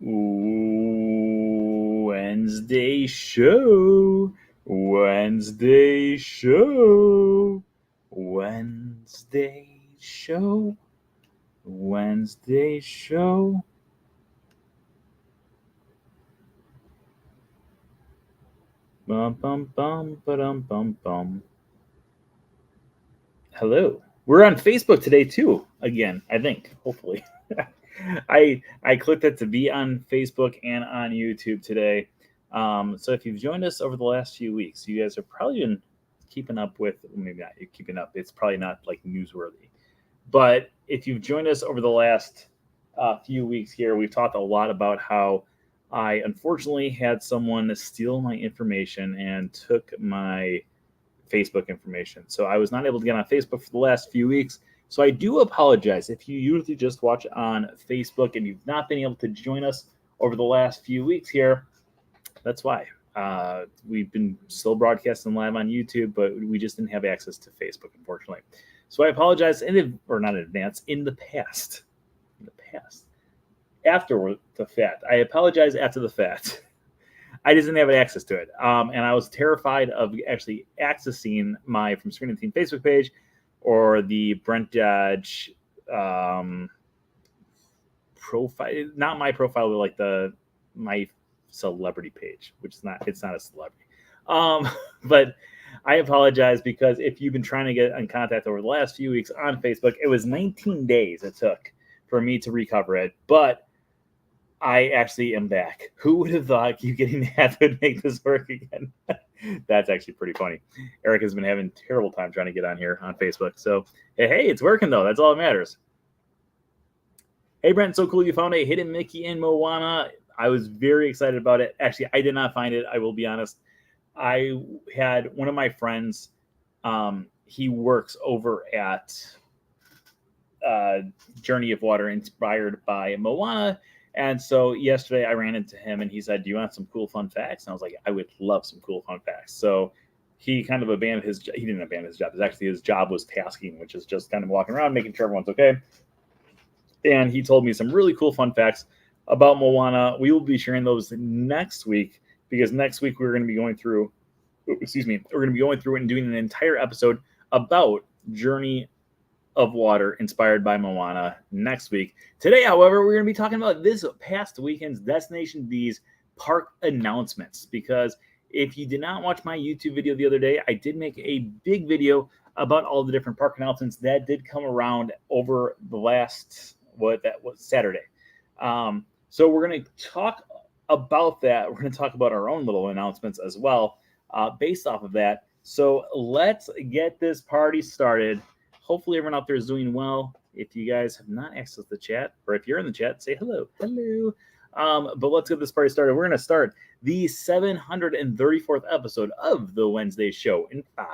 Wednesday show. Wednesday show. Wednesday show. Wednesday show. Bum bum bum ba-dum bum bum. Hello. We're on Facebook today too. Again, I think. Hopefully. I clicked it to be on Facebook and on YouTube today. So if you've joined us over the last few weeks, you guys have probably been keeping up with, maybe not keeping up, it's probably not like newsworthy. But if you've joined us over the last few weeks here, we've talked a lot about how I unfortunately had someone steal my information and took my Facebook information. So I was not able to get on Facebook for the last few weeks. So I do apologize if you usually just watch on Facebook and you've not been able to join us over the last few weeks here. That's why. We've been still broadcasting live on YouTube, but we just didn't have access to Facebook, unfortunately. So I apologize not in advance, in the past. After the fact. I apologize after the fact. I just didn't have access to it. And I was terrified of actually accessing my From Screen to Team Facebook page or the Brent Dodge profile, not my profile, but like my celebrity page, which is not, it's not a celebrity. But I apologize because if you've been trying to get in contact over the last few weeks on Facebook, it was 19 days it took for me to recover it. But I actually am back. Who would have thought you getting that would make this work again? That's actually pretty funny. Eric has been having a terrible time trying to get on here on Facebook. So, hey, it's working, though. That's all that matters. Hey, Brent, so cool you found a hidden Mickey in Moana. I was very excited about it. Actually, I did not find it. I will be honest. I had one of my friends. He works over at Journey of Water, inspired by Moana. And so yesterday I ran into him and he said, "Do you want some cool fun facts?" And I was like, "I would love some cool fun facts." So he kind of abandoned his job. He didn't abandon his job. Actually, his job was tasking, which is just kind of walking around, making sure everyone's okay. And he told me some really cool fun facts about Moana. We will be sharing those next week because next week we're going to be going through, we're going to be going through and doing an entire episode about Journey of Water inspired by Moana next week. Today, however, we're going to be talking about this past weekend's Destination D's park announcements, because if you did not watch my YouTube video the other day, I did make a big video about all the different park announcements that did come around over the last, that was Saturday. So we're going to talk about that. We're going to talk about our own little announcements as well based off of that. So let's get this party started. Hopefully everyone out there is doing well. If you guys have not accessed the chat, or if you're in the chat, say hello. But let's get this party started. We're going to start the 734th episode of the Wednesday show in 5,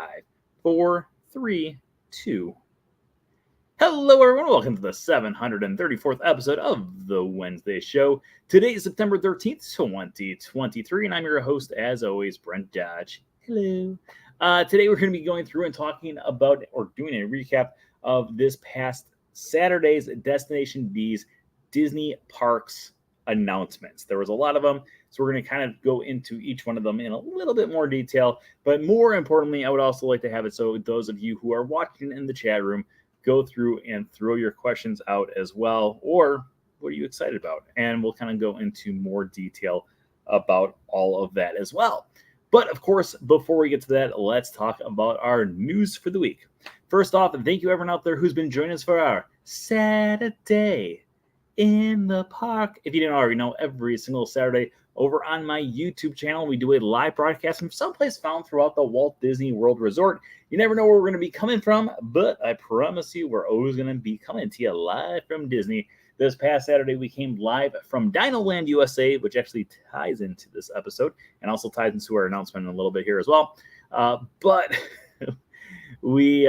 4, 3, 2. Hello, everyone. Welcome to the 734th episode of the Wednesday show. Today is September 13th, 2023, and I'm your host, as always, Brent Dodge. Hello. Today we're going to be going through and talking about, or doing a recap of this past Saturday's Destination D's Disney Parks announcements. There was a lot of them, so we're going to kind of go into each one of them in a little bit more detail. But more importantly, I would also like to have it so those of you who are watching in the chat room go through and throw your questions out as well, or what are you excited about? And we'll kind of go into more detail about all of that as well. But of course, before we get to that, let's talk about our news for the week. First off, thank you everyone out there who's been joining us for our Saturday in the Park. If you didn't already know, every single Saturday over on my YouTube channel, we do a live broadcast from someplace found throughout the Walt Disney World Resort. You never know where we're going to be coming from, but I promise you we're always going to be coming to you live from Disney. This past Saturday, we came live from Dino Land USA, which actually ties into this episode and also ties into our announcement in a little bit here as well. But we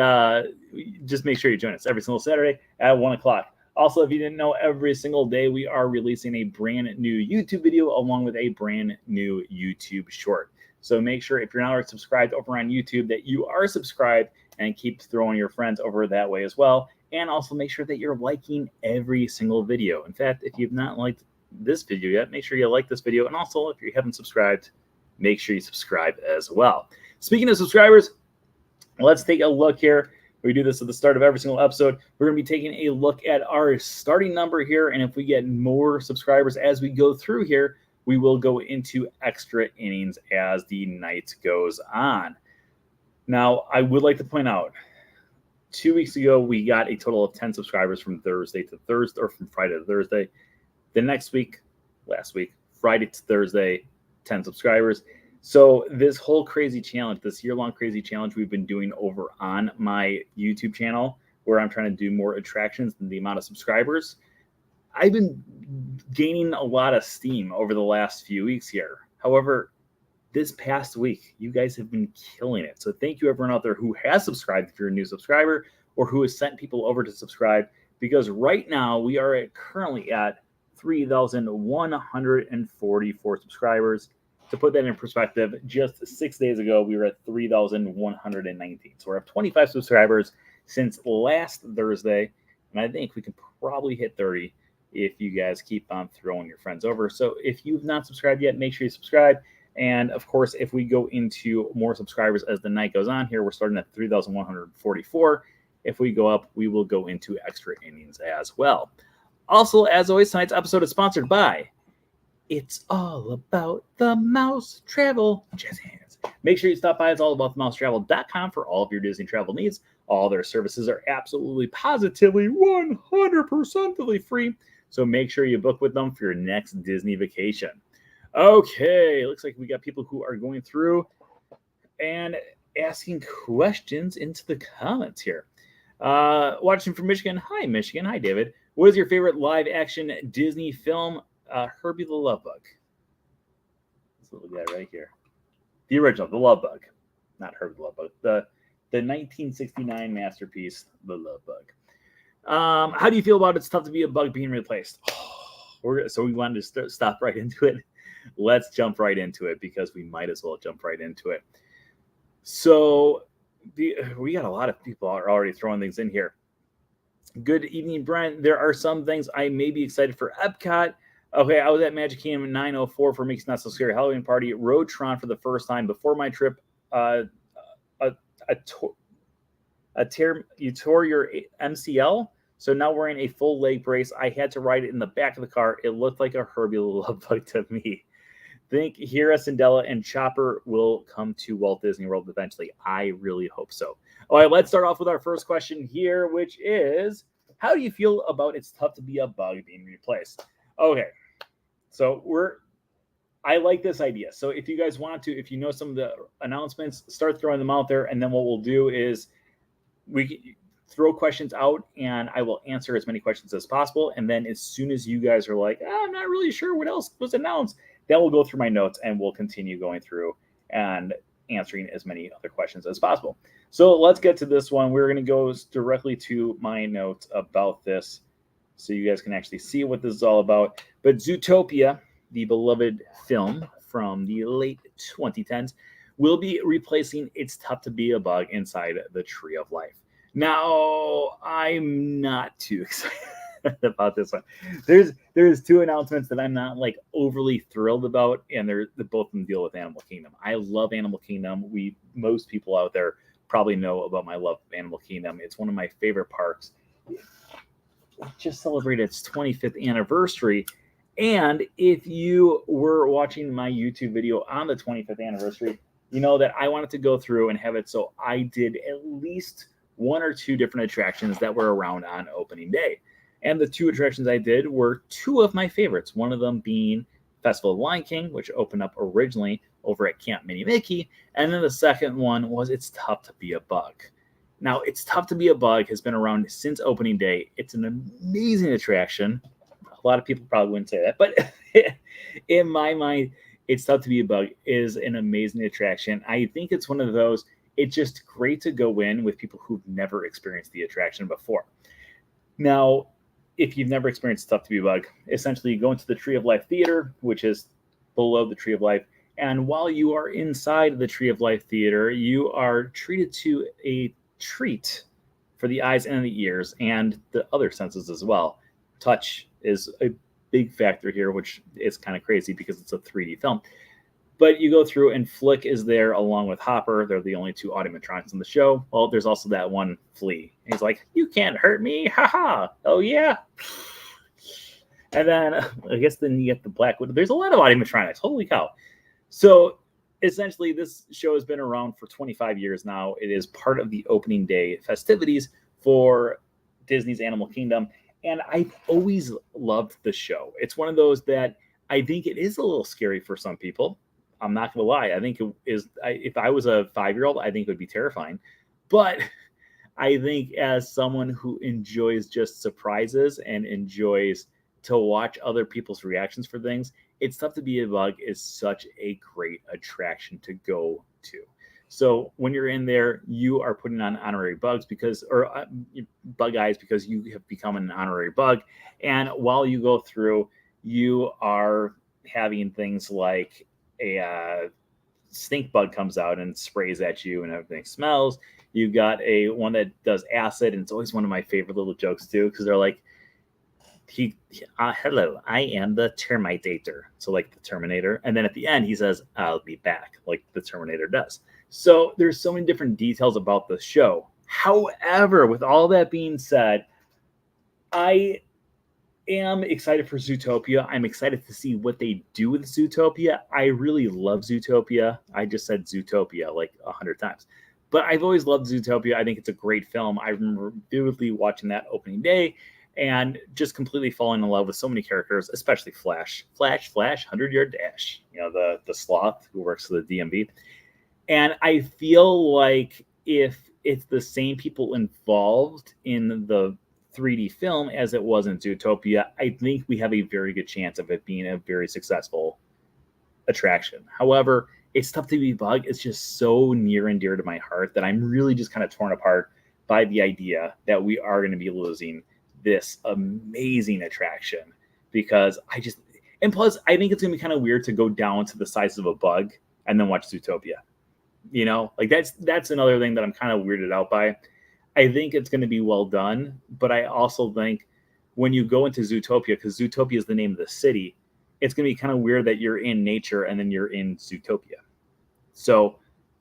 just make sure you join us every single Saturday at 1 o'clock. Also, if you didn't know, every single day we are releasing a brand new YouTube video along with a brand new YouTube short. So make sure if you're not already subscribed over on YouTube that you are subscribed and keep throwing your friends over that way as well. And also make sure that you're liking every single video. In fact, if you've not liked this video yet, make sure you like this video. And also, if you haven't subscribed, make sure you subscribe as well. Speaking of subscribers, let's take a look here. We do this at the start of every single episode. We're going to be taking a look at our starting number here. And if we get more subscribers as we go through here, we will go into extra innings as the night goes on. Now, I would like to point out, 2 weeks ago, we got a total of 10 subscribers from Thursday to Thursday, or from Friday to Thursday. The next week, last week, Friday to Thursday, 10 subscribers. So this whole crazy challenge, this year-long crazy challenge we've been doing over on my YouTube channel, where I'm trying to do more attractions than the amount of subscribers, I've been gaining a lot of steam over the last few weeks here. However, this past week, you guys have been killing it. So thank you everyone out there who has subscribed if you're a new subscriber, or who has sent people over to subscribe, because right now we are currently at 3,144 subscribers. To put that in perspective, just 6 days ago, we were at 3,119. So we're up 25 subscribers since last Thursday. And I think we can probably hit 30 if you guys keep on throwing your friends over. So if you've not subscribed yet, make sure you subscribe. And of course, if we go into more subscribers as the night goes on here, we're starting at 3,144. If we go up, we will go into extra innings as well. Also, as always, tonight's episode is sponsored by It's All About the Mouse Travel. Jazz hands. Make sure you stop by. It's allaboutthemousetravel.com for all of your Disney travel needs. All their services are absolutely, positively, 100% free. So make sure you book with them for your next Disney vacation. Okay, looks like we got people who are going through and asking questions into the comments here. Watching from Michigan. Hi, Michigan. Hi, David. What is your favorite live-action Disney film? Herbie the Love Bug. Let's look at it right here. The original, The Love Bug. Not Herbie the Love Bug. The 1969 masterpiece, The Love Bug. How do you feel about It's Tough to Be a Bug being replaced? So we wanted to stop right into it. Let's jump right into it, because we might as well jump right into it. So we got a lot of people are already throwing things in here. Good evening, Brent. There are some things I may be excited for Epcot. Okay, I was at Magic Kingdom in 904 for Mickey's Not So Scary Halloween Party. Rode Tron for the first time before my trip. You tore your MCL, so now wearing a full leg brace. I had to ride it in the back of the car. It looked like a Herbie the Love Bug to me. Think Hera, Cinderella, and Chopper will come to Walt Disney World eventually. I really hope so. All right, let's start off with our first question here, which is, how do you feel about It's Tough to Be a Bug being replaced? Okay, so I like this idea. So if you guys want to, if you know some of the announcements, start throwing them out there. And then what we'll do is we throw questions out, and I will answer as many questions as possible. And then as soon as you guys are like, I'm not really sure what else was announced, then we'll go through my notes and we'll continue going through and answering as many other questions as possible. So let's get to this one. We're going to go directly to my notes about this so you guys can actually see what this is all about. But Zootopia, the beloved film from the late 2010s, will be replacing It's Tough to Be a Bug inside the Tree of Life. Now, I'm not too excited about this one. There's two announcements that I'm not like overly thrilled about, and both of them deal with Animal Kingdom. I love Animal Kingdom. Most people out there probably know about my love of Animal Kingdom. It's one of my favorite parks. It just celebrated its 25th anniversary. And if you were watching my YouTube video on the 25th anniversary, you know that I wanted to go through and have it so I did at least one or two different attractions that were around on opening day. And the two attractions I did were two of my favorites, one of them being Festival of Lion King, which opened up originally over at Camp Mini Mickey. And then the second one was It's Tough to Be a Bug. Now, It's Tough to Be a Bug has been around since opening day. It's an amazing attraction. A lot of people probably wouldn't say that, but in my mind, It's Tough to Be a Bug is an amazing attraction. I think it's one of those, it's just great to go in with people who've never experienced the attraction before. Now, if you've never experienced It's Tough to Be a Bug, essentially you go into the Tree of Life Theater, which is below the Tree of Life. And while you are inside the Tree of Life Theater, you are treated to a treat for the eyes and the ears and the other senses as well. Touch is a big factor here, which is kind of crazy because it's a 3D film. But you go through, and Flick is there along with Hopper. They're the only two animatronics in the show. Well, there's also that one Flea. He's like, "You can't hurt me, haha! Oh yeah." And then I guess then you get the Black Widow. There's a lot of animatronics. Holy cow! So essentially, this show has been around for 25 years now. It is part of the opening day festivities for Disney's Animal Kingdom, and I've always loved the show. It's one of those that I think it is a little scary for some people. I'm not gonna lie. I think it is. If I was a 5-year-old, I think it would be terrifying. But I think as someone who enjoys just surprises and enjoys to watch other people's reactions for things, It's Tough to Be a Bug is such a great attraction to go to. So when you're in there, you are putting on honorary bugs bug eyes because you have become an honorary bug. And while you go through, you are having things like a stink bug comes out and sprays at you and everything smells. You've got one that does acid, and it's always one of my favorite little jokes too, because they're like, hello, I am the Terminator. So like the Terminator. And then at the end, he says, I'll be back, like the Terminator does. So there's so many different details about the show. However, with all that being said, I am excited for Zootopia. I'm excited to see what they do with Zootopia. I really love Zootopia. I just said Zootopia like 100 times. But I've always loved Zootopia. I think it's a great film. I remember vividly watching that opening day and just completely falling in love with so many characters, especially Flash. Flash, 100-yard dash. You know, the sloth who works for the DMV. And I feel like if it's the same people involved in the 3D film as it was in Zootopia, I think we have a very good chance of it being a very successful attraction. However, It's Tough to Be a Bug. It's just so near and dear to my heart that I'm really just kind of torn apart by the idea that we are going to be losing this amazing attraction, because and plus I think it's going to be kind of weird to go down to the size of a bug and then watch Zootopia. You know, like that's another thing that I'm kind of weirded out by. I think it's going to be well done, but I also think when you go into Zootopia, because Zootopia is the name of the city, it's going to be kind of weird that you're in nature and then you're in Zootopia. So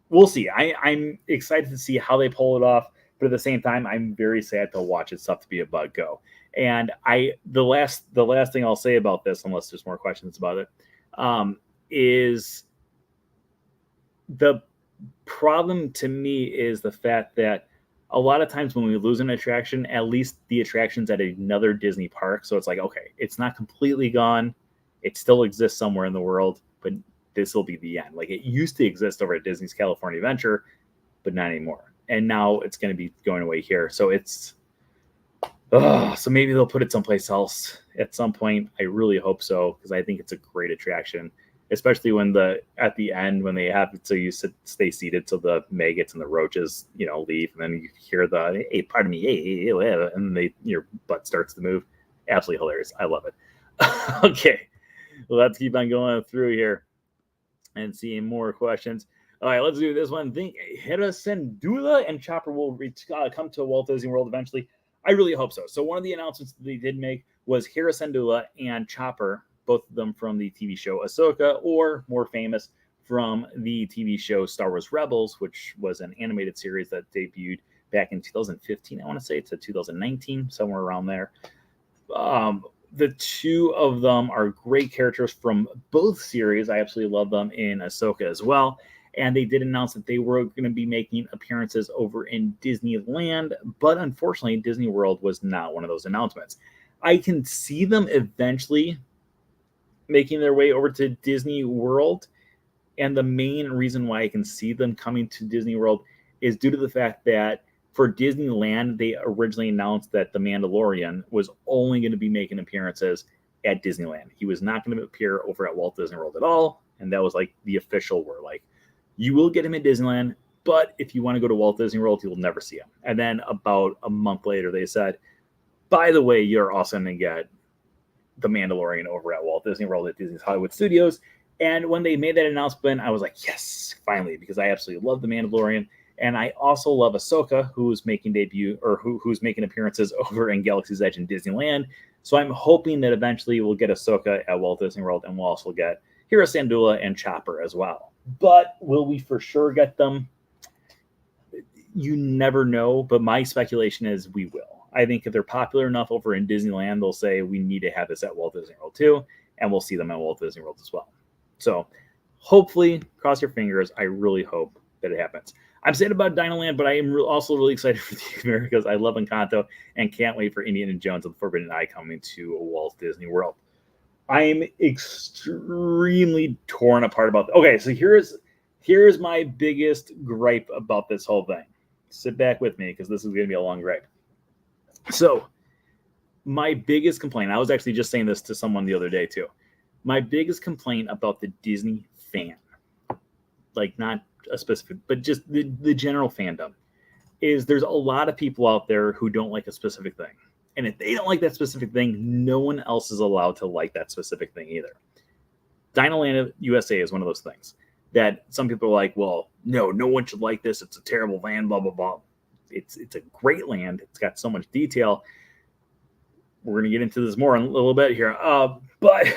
we'll see. I'm excited to see how they pull it off, but at the same time, I'm very sad to watch It's Tough to Be a Bug go. And the last thing I'll say about this, unless there's more questions about it, is the problem to me is the fact that a lot of times when we lose an attraction, at least the attraction's at another Disney park. So it's like, okay, it's not completely gone. It still exists somewhere in the world, but this will be the end. Like it used to exist over at Disney's California Adventure, but not anymore. And now it's going to be going away here. So so maybe they'll put it someplace else at some point. I really hope so, because I think it's a great attraction, especially when at the end, when they have it so you stay seated so the maggots and the roaches, leave, and then you hear the, hey, pardon me, hey, and your butt starts to move. Absolutely hilarious. I love it. Okay. Well, let's keep on going through here and seeing more questions. All right, let's do this one. Think Hera Syndulla and Chopper will come to Walt Disney World eventually. I really hope so. So one of the announcements that they did make was Hera Syndulla and Chopper, both of them from the TV show Ahsoka, or more famous from the TV show Star Wars Rebels, which was an animated series that debuted back in 2015, I want to say, to 2019, somewhere around there. The two of them are great characters from both series. I absolutely love them in Ahsoka as well. And they did announce that they were going to be making appearances over in Disneyland, but unfortunately, Disney World was not one of those announcements. I can see them eventually making their way over to Disney World, and the main reason why I can see them coming to Disney World is due to the fact that for Disneyland, they originally announced that The Mandalorian was only going to be making appearances at Disneyland. He was not going to appear over at Walt Disney World at all, and that was like the official word. Like, you will get him at Disneyland, but if you want to go to Walt Disney World, you will never see him. And then about a month later, they said, by the way, you're also going to get The Mandalorian over at Walt Disney World at Disney's Hollywood Studios. And when they made that announcement, I was like, yes, finally, because I absolutely love The Mandalorian. And I also love Ahsoka, who's making appearances over in Galaxy's Edge in Disneyland. So I'm hoping that eventually we'll get Ahsoka at Walt Disney World, and we'll also get Hera Syndulla and Chopper as well. But will we for sure get them? You never know, but my speculation is we will. I think if they're popular enough over in Disneyland, they'll say we need to have this at Walt Disney World too, and we'll see them at Walt Disney World as well. So hopefully, cross your fingers. I really hope that it happens. I'm sad about Dinoland, but I am also really excited for the Americas. I love Encanto and can't wait for Indiana Jones and the Forbidden Eye coming to Walt Disney World. I'm extremely torn apart about this. Okay, so here's my biggest gripe about this whole thing. Sit back with me because this is going to be a long gripe. So, my biggest complaint, I was actually just saying this to someone the other day too. My biggest complaint about the Disney fan, like not a specific, but just the general fandom, is there's a lot of people out there who don't like a specific thing. And if they don't like that specific thing, no one else is allowed to like that specific thing either. Dinoland USA is one of those things that some people are like, well, no one should like this. It's a terrible land, blah, blah, blah. It's a great land. It's got so much detail. We're going to get into this more in a little bit here. But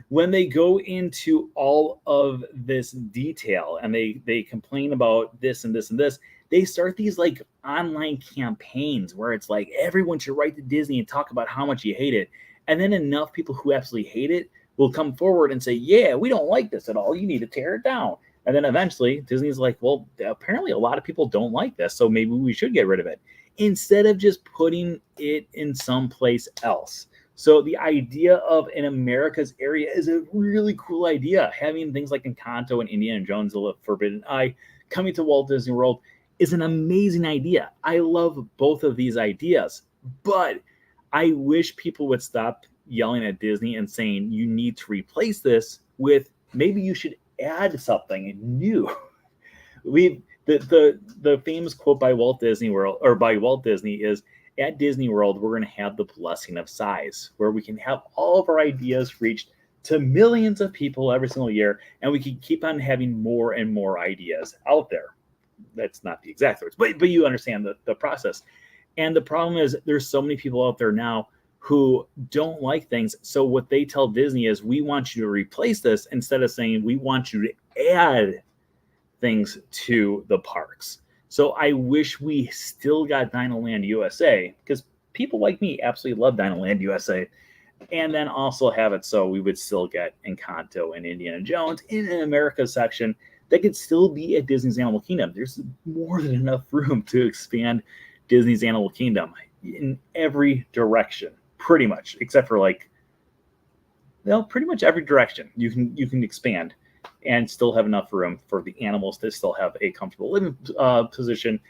when they go into all of this detail and they complain about this and this and this, they start these like online campaigns where it's like everyone should write to Disney and talk about how much you hate it. And then enough people who absolutely hate it will come forward and say, yeah, we don't like this at all. You need to tear it down. And then eventually Disney's like, well, apparently a lot of people don't like this, so maybe we should get rid of it, instead of just putting it in someplace else. So the idea of an America's area is a really cool idea. Having things like Encanto and Indiana Jones, The Forbidden Eye coming to Walt Disney World is an amazing idea. I love both of these ideas, but I wish people would stop yelling at Disney and saying you need to replace this with maybe you should add something new. The famous quote by Walt Disney World, or by Walt Disney, is, at Disney World, we're going to have the blessing of size, where we can have all of our ideas reached to millions of people every single year, and we can keep on having more and more ideas out there. That's not the exact words, but you understand the process. And the problem is there's so many people out there now who don't like things. So what they tell Disney is, we want you to replace this, instead of saying we want you to add things to the parks. So I wish we still got Dinoland USA, because people like me absolutely love Dinoland USA, and then also have it so we would still get Encanto and Indiana Jones in an America section that could still be at Disney's Animal Kingdom. There's more than enough room to expand Disney's Animal Kingdom in every direction, pretty much, except for pretty much every direction you can expand and still have enough room for the animals to still have a comfortable living position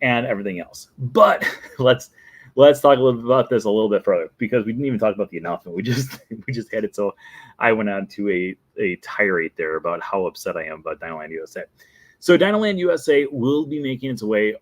and everything else. But let's talk a little bit about this a little bit further, because we didn't even talk about the announcement. We just had it, so I went on to a tirade there about how upset I am about Dinoland USA. So Dinoland USA will be making its way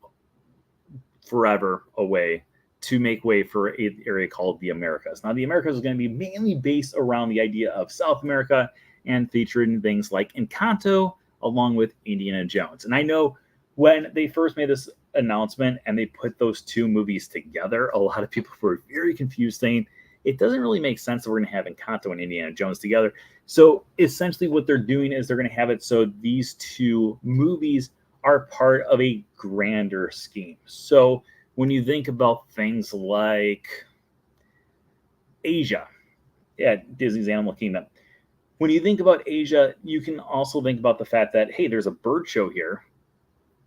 forever away to make way for an area called the Americas. Now, the Americas is going to be mainly based around the idea of South America and featuring things like Encanto along with Indiana Jones. And I know when they first made this announcement and they put those two movies together, a lot of people were very confused, saying it doesn't really make sense that we're going to have Encanto and Indiana Jones together. So essentially what they're doing is they're going to have it so these two movies are part of a grander scheme. So when you think about things like Asia at Disney's Animal Kingdom, when you think about Asia, you can also think about the fact that, hey, there's a bird show here,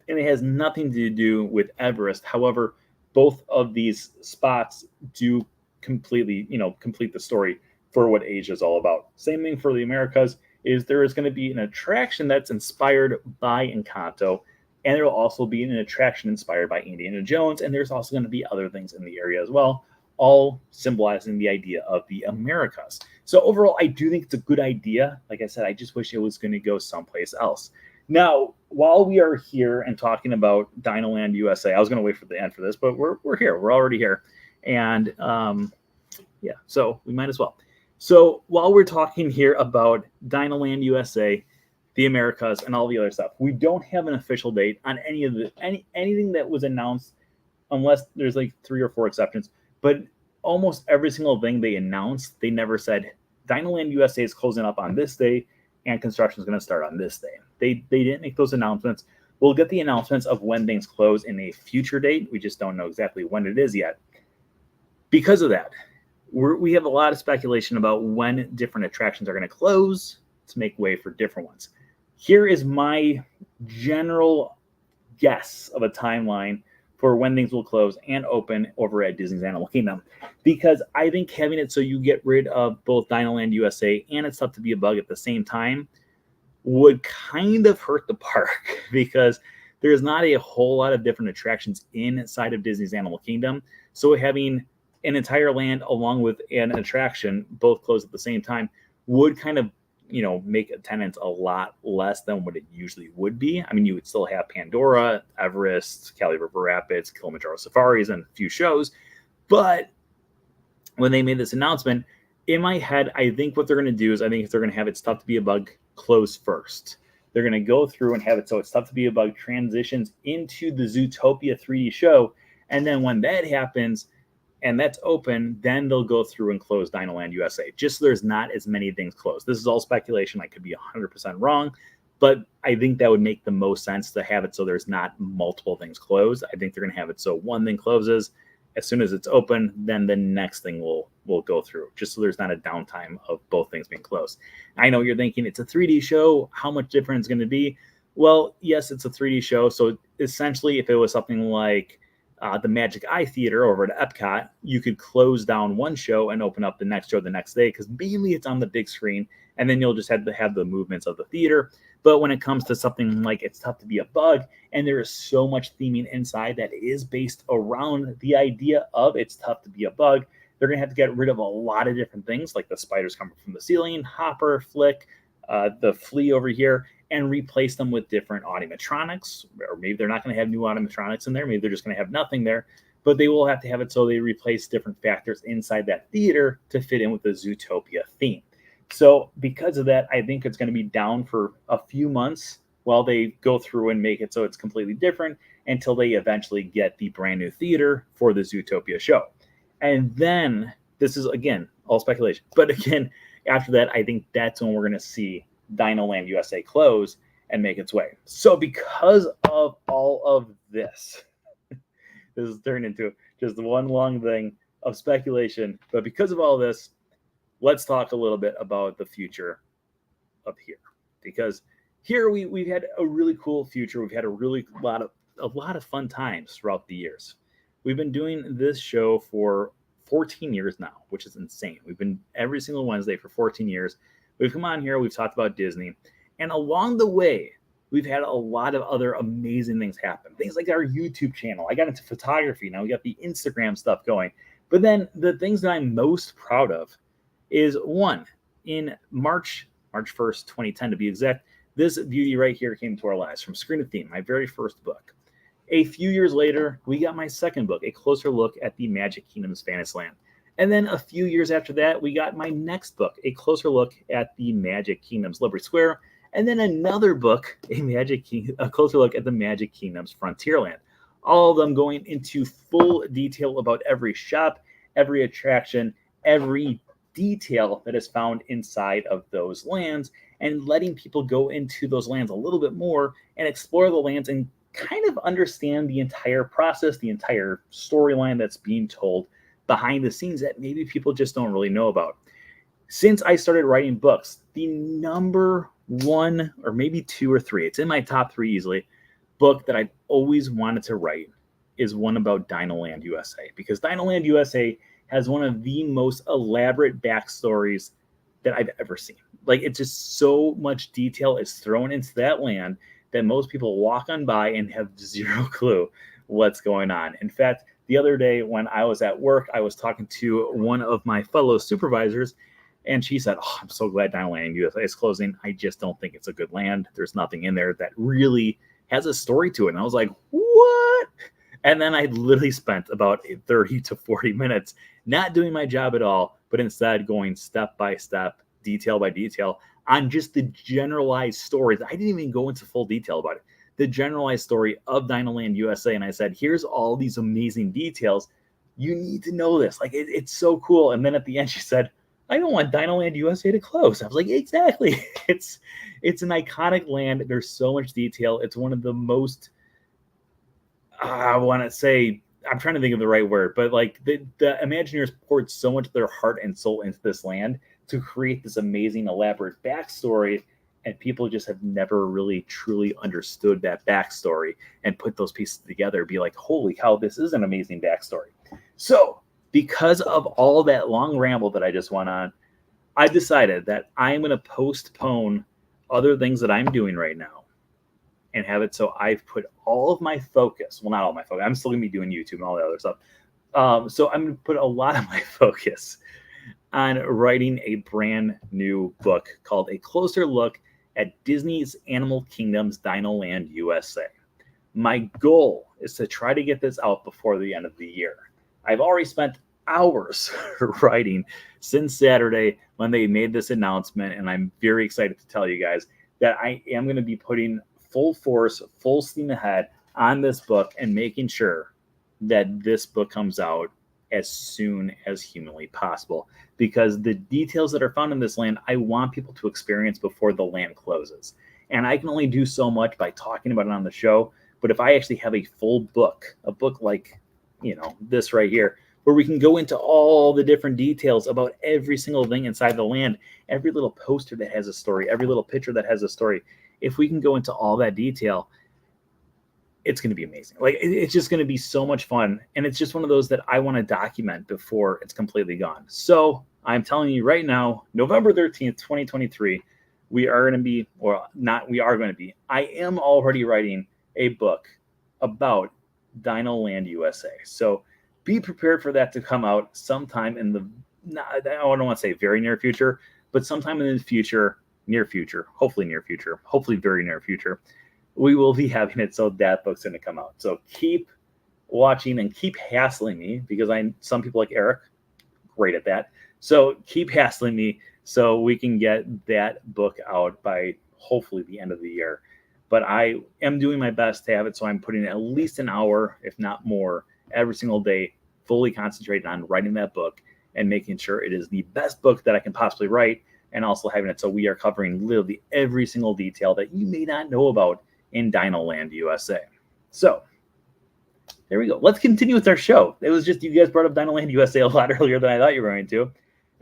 and it has nothing to do with Everest. However, both of these spots do complete the story for what Asia is all about. Same thing for the Americas, is there is going to be an attraction that's inspired by Encanto, and there will also be an attraction inspired by Indiana Jones, and there's also going to be other things in the area as well, all symbolizing the idea of the Americas. So overall, I do think it's a good idea. Like I said, I just wish it was going to go someplace else. Now, while we are here and talking about Dinoland USA, I was going to wait for the end for this, but we're here. We're already here. And so we might as well. So while we're talking here about Dinoland USA, the Americas, and all the other stuff, we don't have an official date on anything that was announced, unless there's like 3 or 4 exceptions. But almost every single thing they announced, they never said Dinoland USA is closing up on this day and construction is going to start on this day. They didn't make those announcements. We'll get the announcements of when things close in a future date. We just don't know exactly when it is yet. Because of that, we have a lot of speculation about when different attractions are going to close to make way for different ones. Here is my general guess of a timeline for when things will close and open over at Disney's Animal Kingdom, because I think having it so you get rid of both Dinoland USA and It's Tough to Be a Bug at the same time would kind of hurt the park because there's not a whole lot of different attractions inside of Disney's Animal Kingdom. So having an entire land along with an attraction both closed at the same time would kind of make attendance a lot less than what it usually would be. I mean, you would still have Pandora, Everest, Cali River Rapids, Kilimanjaro Safaris, and a few shows. But when they made this announcement, in my head, I think what they're going to do is they're going to have It's Tough to Be a Bug close first. They're going to go through and have it so It's Tough to Be a Bug transitions into the Zootopia 3D show. And then when that happens, and that's open, then they'll go through and close Dinoland USA, just so there's not as many things closed. This is all speculation. I could be 100% wrong, but I think that would make the most sense to have it so there's not multiple things closed. I think they're going to have it so one thing closes. As soon as it's open, then the next thing will go through, just so there's not a downtime of both things being closed. I know you're thinking it's a 3D show. How much different is going to be? Well, yes, it's a 3D show. So essentially, if it was something like the Magic Eye Theater over at Epcot, you could close down one show and open up the next show the next day, because mainly it's on the big screen, and then you'll just have to have the movements of the theater. But when it comes to something like It's Tough to Be a Bug, and there is so much theming inside that is based around the idea of It's Tough to Be a Bug, they're going to have to get rid of a lot of different things, like the spiders coming from the ceiling, Hopper, Flick, the flea over here, and replace them with different animatronics. Or maybe they're not going to have new animatronics in there. Maybe they're just going to have nothing there. But they will have to have it so they replace different factors inside that theater to fit in with the Zootopia theme. So because of that, I think it's going to be down for a few months while they go through and make it so it's completely different until they eventually get the brand new theater for the Zootopia show. And then, this is, again, all speculation. But again, after that, I think that's when we're going to see Dinoland USA close and make its way. So because of all of this, this is turned into just one long thing of speculation. But because of all this, let's talk a little bit about the future of here. Because here we've had a really cool future. We've had a lot of fun times throughout the years. We've been doing this show for 14 years now, which is insane. We've been every single Wednesday for 14 years. We've come on here, we've talked about Disney, and along the way, we've had a lot of other amazing things happen. Things like our YouTube channel. I got into photography. Now we got the Instagram stuff going. But then the things that I'm most proud of is, one, in March 1st, 2010 to be exact, this beauty right here came to our lives from Screen of Theme, my very first book. A few years later, we got my second book, A Closer Look at the Magic Kingdom's Fantasyland. And then a few years after that, we got my next book, A Closer Look at the Magic Kingdom's Liberty Square. And then another book, A Closer Look at the Magic Kingdom's Frontierland. All of them going into full detail about every shop, every attraction, every detail that is found inside of those lands, and letting people go into those lands a little bit more and explore the lands and kind of understand the entire process, the entire storyline that's being told behind the scenes that maybe people just don't really know about. Since I started writing books, the number one, or maybe two or three, it's in my top three easily, book that I've always wanted to write is one about Dinoland USA, because Dinoland USA has one of the most elaborate backstories that I've ever seen. Like, it's just so much detail is thrown into that land that most people walk on by and have zero clue what's going on. In fact, the other day when I was at work, I was talking to one of my fellow supervisors, and she said, "Oh, I'm so glad Dinoland USA is closing. I just don't think it's a good land. There's nothing in there that really has a story to it." And I was like, what? And then I literally spent about 30 to 40 minutes not doing my job at all, but instead going step by step, detail by detail, on just the generalized stories. I didn't even go into full detail about it. The generalized story of Dinoland USA. And I said, here's all these amazing details. You need to know this. Like, it's so cool. And then at the end, she said, I don't want Dinoland USA to close. I was like, exactly. It's an iconic land. There's so much detail. It's one of the most, I want to say, I'm trying to think of the right word, but like the Imagineers poured so much of their heart and soul into this land to create this amazing, elaborate backstory. And people just have never really truly understood that backstory and put those pieces together, be like, holy cow, this is an amazing backstory. So, because of all that long ramble that I just went on, I decided that I'm going to postpone other things that I'm doing right now and have it so I've put all of my focus, well, not all my focus, I'm still going to be doing YouTube and all the other stuff. So I'm going to put a lot of my focus on writing a brand new book called A Closer Look at Disney's Animal Kingdom's Dinoland USA. My goal is to try to get this out before the end of the year. I've already spent hours writing since Saturday when they made this announcement, and I'm very excited to tell you guys that I am going to be putting full force, full steam ahead on this book and making sure that this book comes out as soon as humanly possible, because the details that are found in this land, I want people to experience before the land closes. And I can only do so much by talking about it on the show. But if I actually have a full book, a book like, this right here, where we can go into all the different details about every single thing inside the land, every little poster that has a story, every little picture that has a story, if we can go into all that detail, it's going to be amazing. Like, it's just going to be so much fun. And it's just one of those that I want to document before it's completely gone. So I'm telling you right now, November 13th, 2023, we are going to be, or not, we are going to be, I am already writing a book about Dinoland USA. So be prepared for that to come out sometime in the, I don't want to say very near future, but sometime in the future, hopefully very near future, we will be having it. So that book's going to come out. So keep watching and keep hassling me, because some people like Eric, great at that. So keep hassling me so we can get that book out by hopefully the end of the year. But I am doing my best to have it, so I'm putting at least an hour, if not more, every single day, fully concentrated on writing that book and making sure it is the best book that I can possibly write, and also having it so we are covering literally every single detail that you may not know about in Dinoland USA. So there we go. Let's continue with our show. It was just, you guys brought up Dinoland USA a lot earlier than I thought you were going to,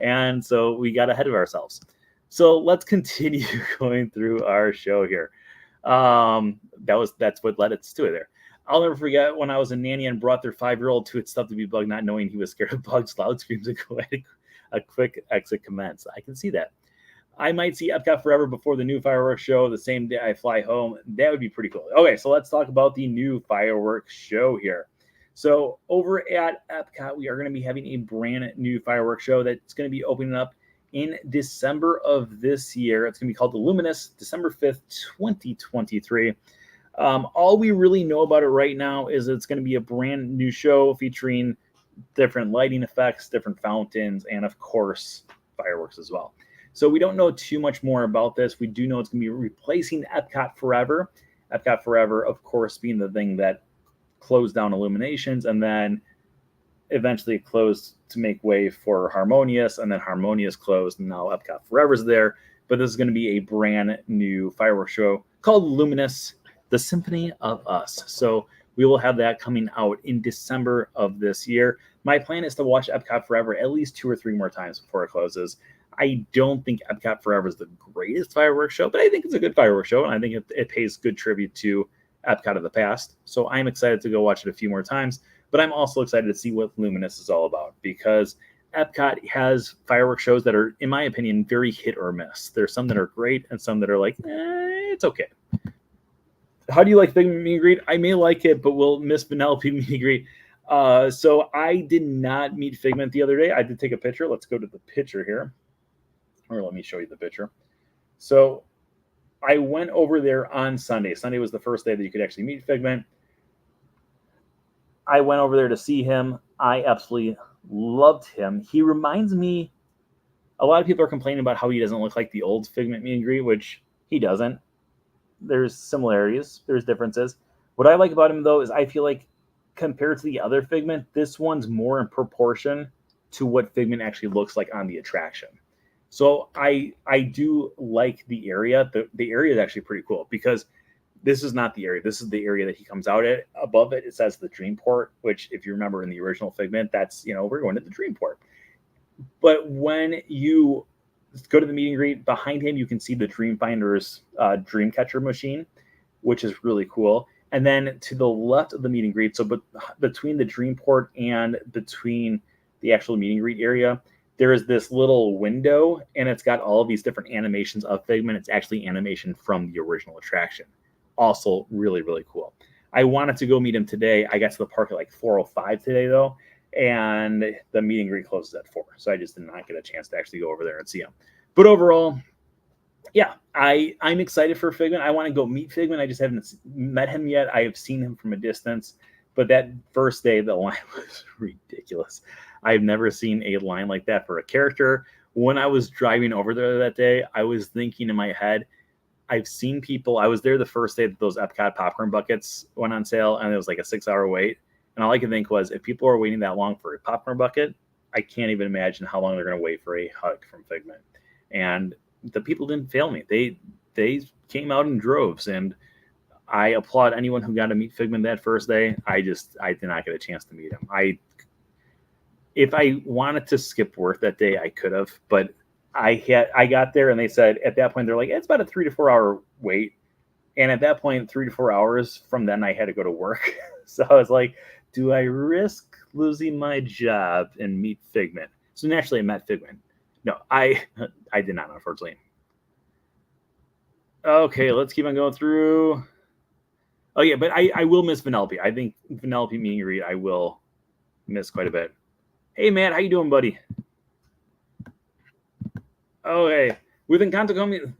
and so we got ahead of ourselves. So let's continue going through our show here. That's what led us to it there. I'll never forget when I was a nanny and brought their 5-year-old to its stuff to be bugged, not knowing he was scared of bugs, loud screams, and a quick exit commenced. I can see that. I might see Epcot Forever before the new fireworks show the same day I fly home. That would be pretty cool. Okay, so let's talk about the new fireworks show here. So over at Epcot, we are going to be having a brand new fireworks show that's going to be opening up in December of this year. It's going to be called the Luminous, December 5th, 2023. All we really know about it right now is it's going to be a brand new show featuring different lighting effects, different fountains, and of course, fireworks as well. So we don't know too much more about this. We do know it's going to be replacing Epcot Forever. Epcot Forever, of course, being the thing that closed down Illuminations and then eventually closed to make way for Harmonious, and then Harmonious closed, and now Epcot Forever's there. But this is going to be a brand new fireworks show called Luminous, the Symphony of Us. So we will have that coming out in December of this year. My plan is to watch Epcot Forever at least 2 or 3 more times before it closes. I don't think Epcot Forever is the greatest fireworks show, but I think it's a good fireworks show, and I think it pays good tribute to Epcot of the past. So I'm excited to go watch it a few more times, but I'm also excited to see what Luminous is all about, because Epcot has fireworks shows that are, in my opinion, very hit or miss. There's some that are great and some that are like, it's okay. How do you like Figment Meet and Greet? I may like it, but we'll miss Vanellope Meet and Greet. So I did not meet Figment the other day. I did take a picture. Let's go to the picture here. Or let me show you the picture. So I went over there on Sunday. Sunday was the first day that you could actually meet Figment. I went over there to see him. I absolutely loved him. He reminds me, a lot of people are complaining about how he doesn't look like the old Figment Meet and Greet, which he doesn't. There's similarities. There's differences. What I like about him, though, is I feel like compared to the other Figment, this one's more in proportion to what Figment actually looks like on the attraction. So I do like the area. The area is actually pretty cool because this is not the area. This is the area that he comes out at. Above it, it says the Dreamport, which, if you remember in the original Figment, that's, we're going to the Dreamport. But when you go to the meet and greet, behind him, you can see the Dreamfinder's Dreamcatcher machine, which is really cool. And then to the left of the meet and greet, so between the Dreamport and between the actual meet and greet area, there is this little window, and it's got all of these different animations of Figment. It's actually animation from the original attraction. Also really, really cool. I wanted to go meet him today. I got to the park at like 4:05 today, though, and the meet and greet closes at 4. So I just did not get a chance to actually go over there and see him. But overall, yeah, I'm excited for Figment. I want to go meet Figment. I just haven't met him yet. I have seen him from a distance. But that first day, the line was ridiculous. I've never seen a line like that for a character. When I was driving over there that day, I was thinking in my head, I've seen people. I was there the first day that those Epcot popcorn buckets went on sale, and it was like a 6-hour wait. And all I could think was, if people are waiting that long for a popcorn bucket, I can't even imagine how long they're going to wait for a hug from Figment. And the people didn't fail me. They came out in droves, and I applaud anyone who got to meet Figment that first day. I did not get a chance to meet him. If I wanted to skip work that day, I could have, but I got there, and they said at that point, they're like, it's about a 3 to 4 hour wait. And at that point, 3 to 4 hours from then, I had to go to work. So I was like, do I risk losing my job and meet Figment? So naturally, I met Figment. No, I did not, unfortunately. Okay, let's keep on going through. Oh yeah, but I will miss Vanellope. I think Vanellope meet and greet I will miss quite a bit. Hey Matt, how you doing, buddy? Okay, with Encanto coming,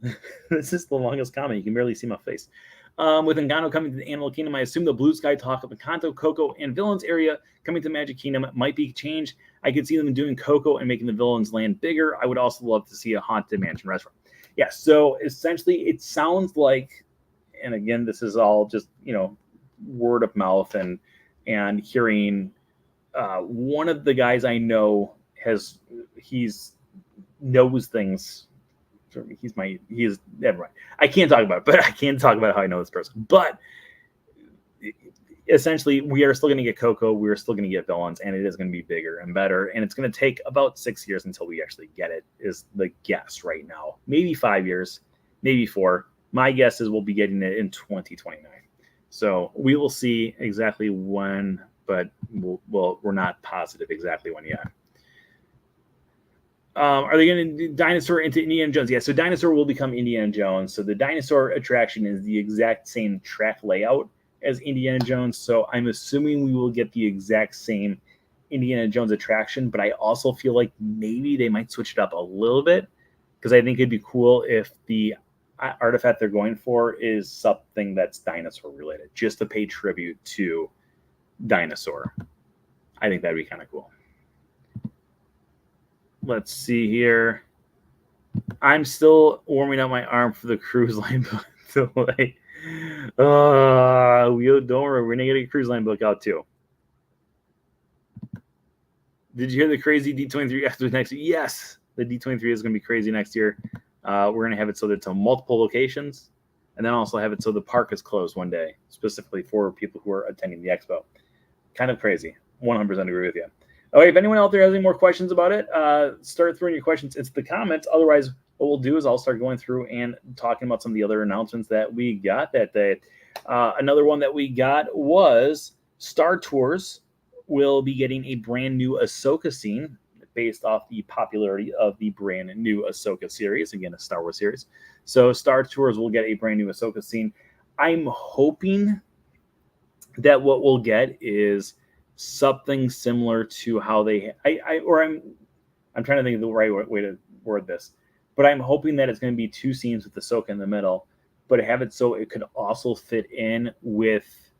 this is the longest comment. You can barely see my face. With Encanto coming to the Animal Kingdom, I assume the blue sky talk of Encanto, Coco, and Villains area coming to Magic Kingdom might be changed. I could see them doing Coco and making the Villains land bigger. I would also love to see a Haunted Mansion restaurant. Yeah, so essentially it sounds like, and again, this is all just, word of mouth and hearing. One of the guys I know knows things. Never mind. I can't talk about it, but I can talk about how I know this person. But essentially, we are still going to get Coco. We're still going to get Villains, and it is going to be bigger and better. And it's going to take about 6 years until we actually get it, is the guess right now. Maybe 5 years, maybe 4. My guess is we'll be getting it in 2029. So we will see exactly when, but we're not positive exactly when yet. Are they going to do Dinosaur into Indiana Jones? Yeah, so Dinosaur will become Indiana Jones. So the Dinosaur attraction is the exact same track layout as Indiana Jones. So I'm assuming we will get the exact same Indiana Jones attraction, but I also feel like maybe they might switch it up a little bit, because I think it'd be cool if the artifact they're going for is something that's dinosaur related, just to pay tribute to Dinosaur. I think that'd be kind of cool. Let's see here. I'm still warming up my arm for the cruise line book delay. Don't worry, we're gonna get a cruise line book out too. Did you hear the crazy D23 after next year? Yes, the D23 is gonna be crazy next year. We're gonna have it so that it's on multiple locations, and then also have it so the park is closed one day, specifically for people who are attending the expo. Kind of crazy. 100% agree with you. Okay, if anyone out there has any more questions about it, start throwing your questions into the comments. Otherwise, what we'll do is I'll start going through and talking about some of the other announcements that we got that day. Another one that we got was Star Tours will be getting a brand new Ahsoka scene based off the popularity of the brand new Ahsoka series, again, a Star Wars series. So Star Tours will get a brand new Ahsoka scene. I'm hoping that what we'll get is something similar to how I'm trying to think of the right way to word this, but I'm hoping that it's going to be 2 scenes with Ahsoka in the middle, but have it so it could also fit in with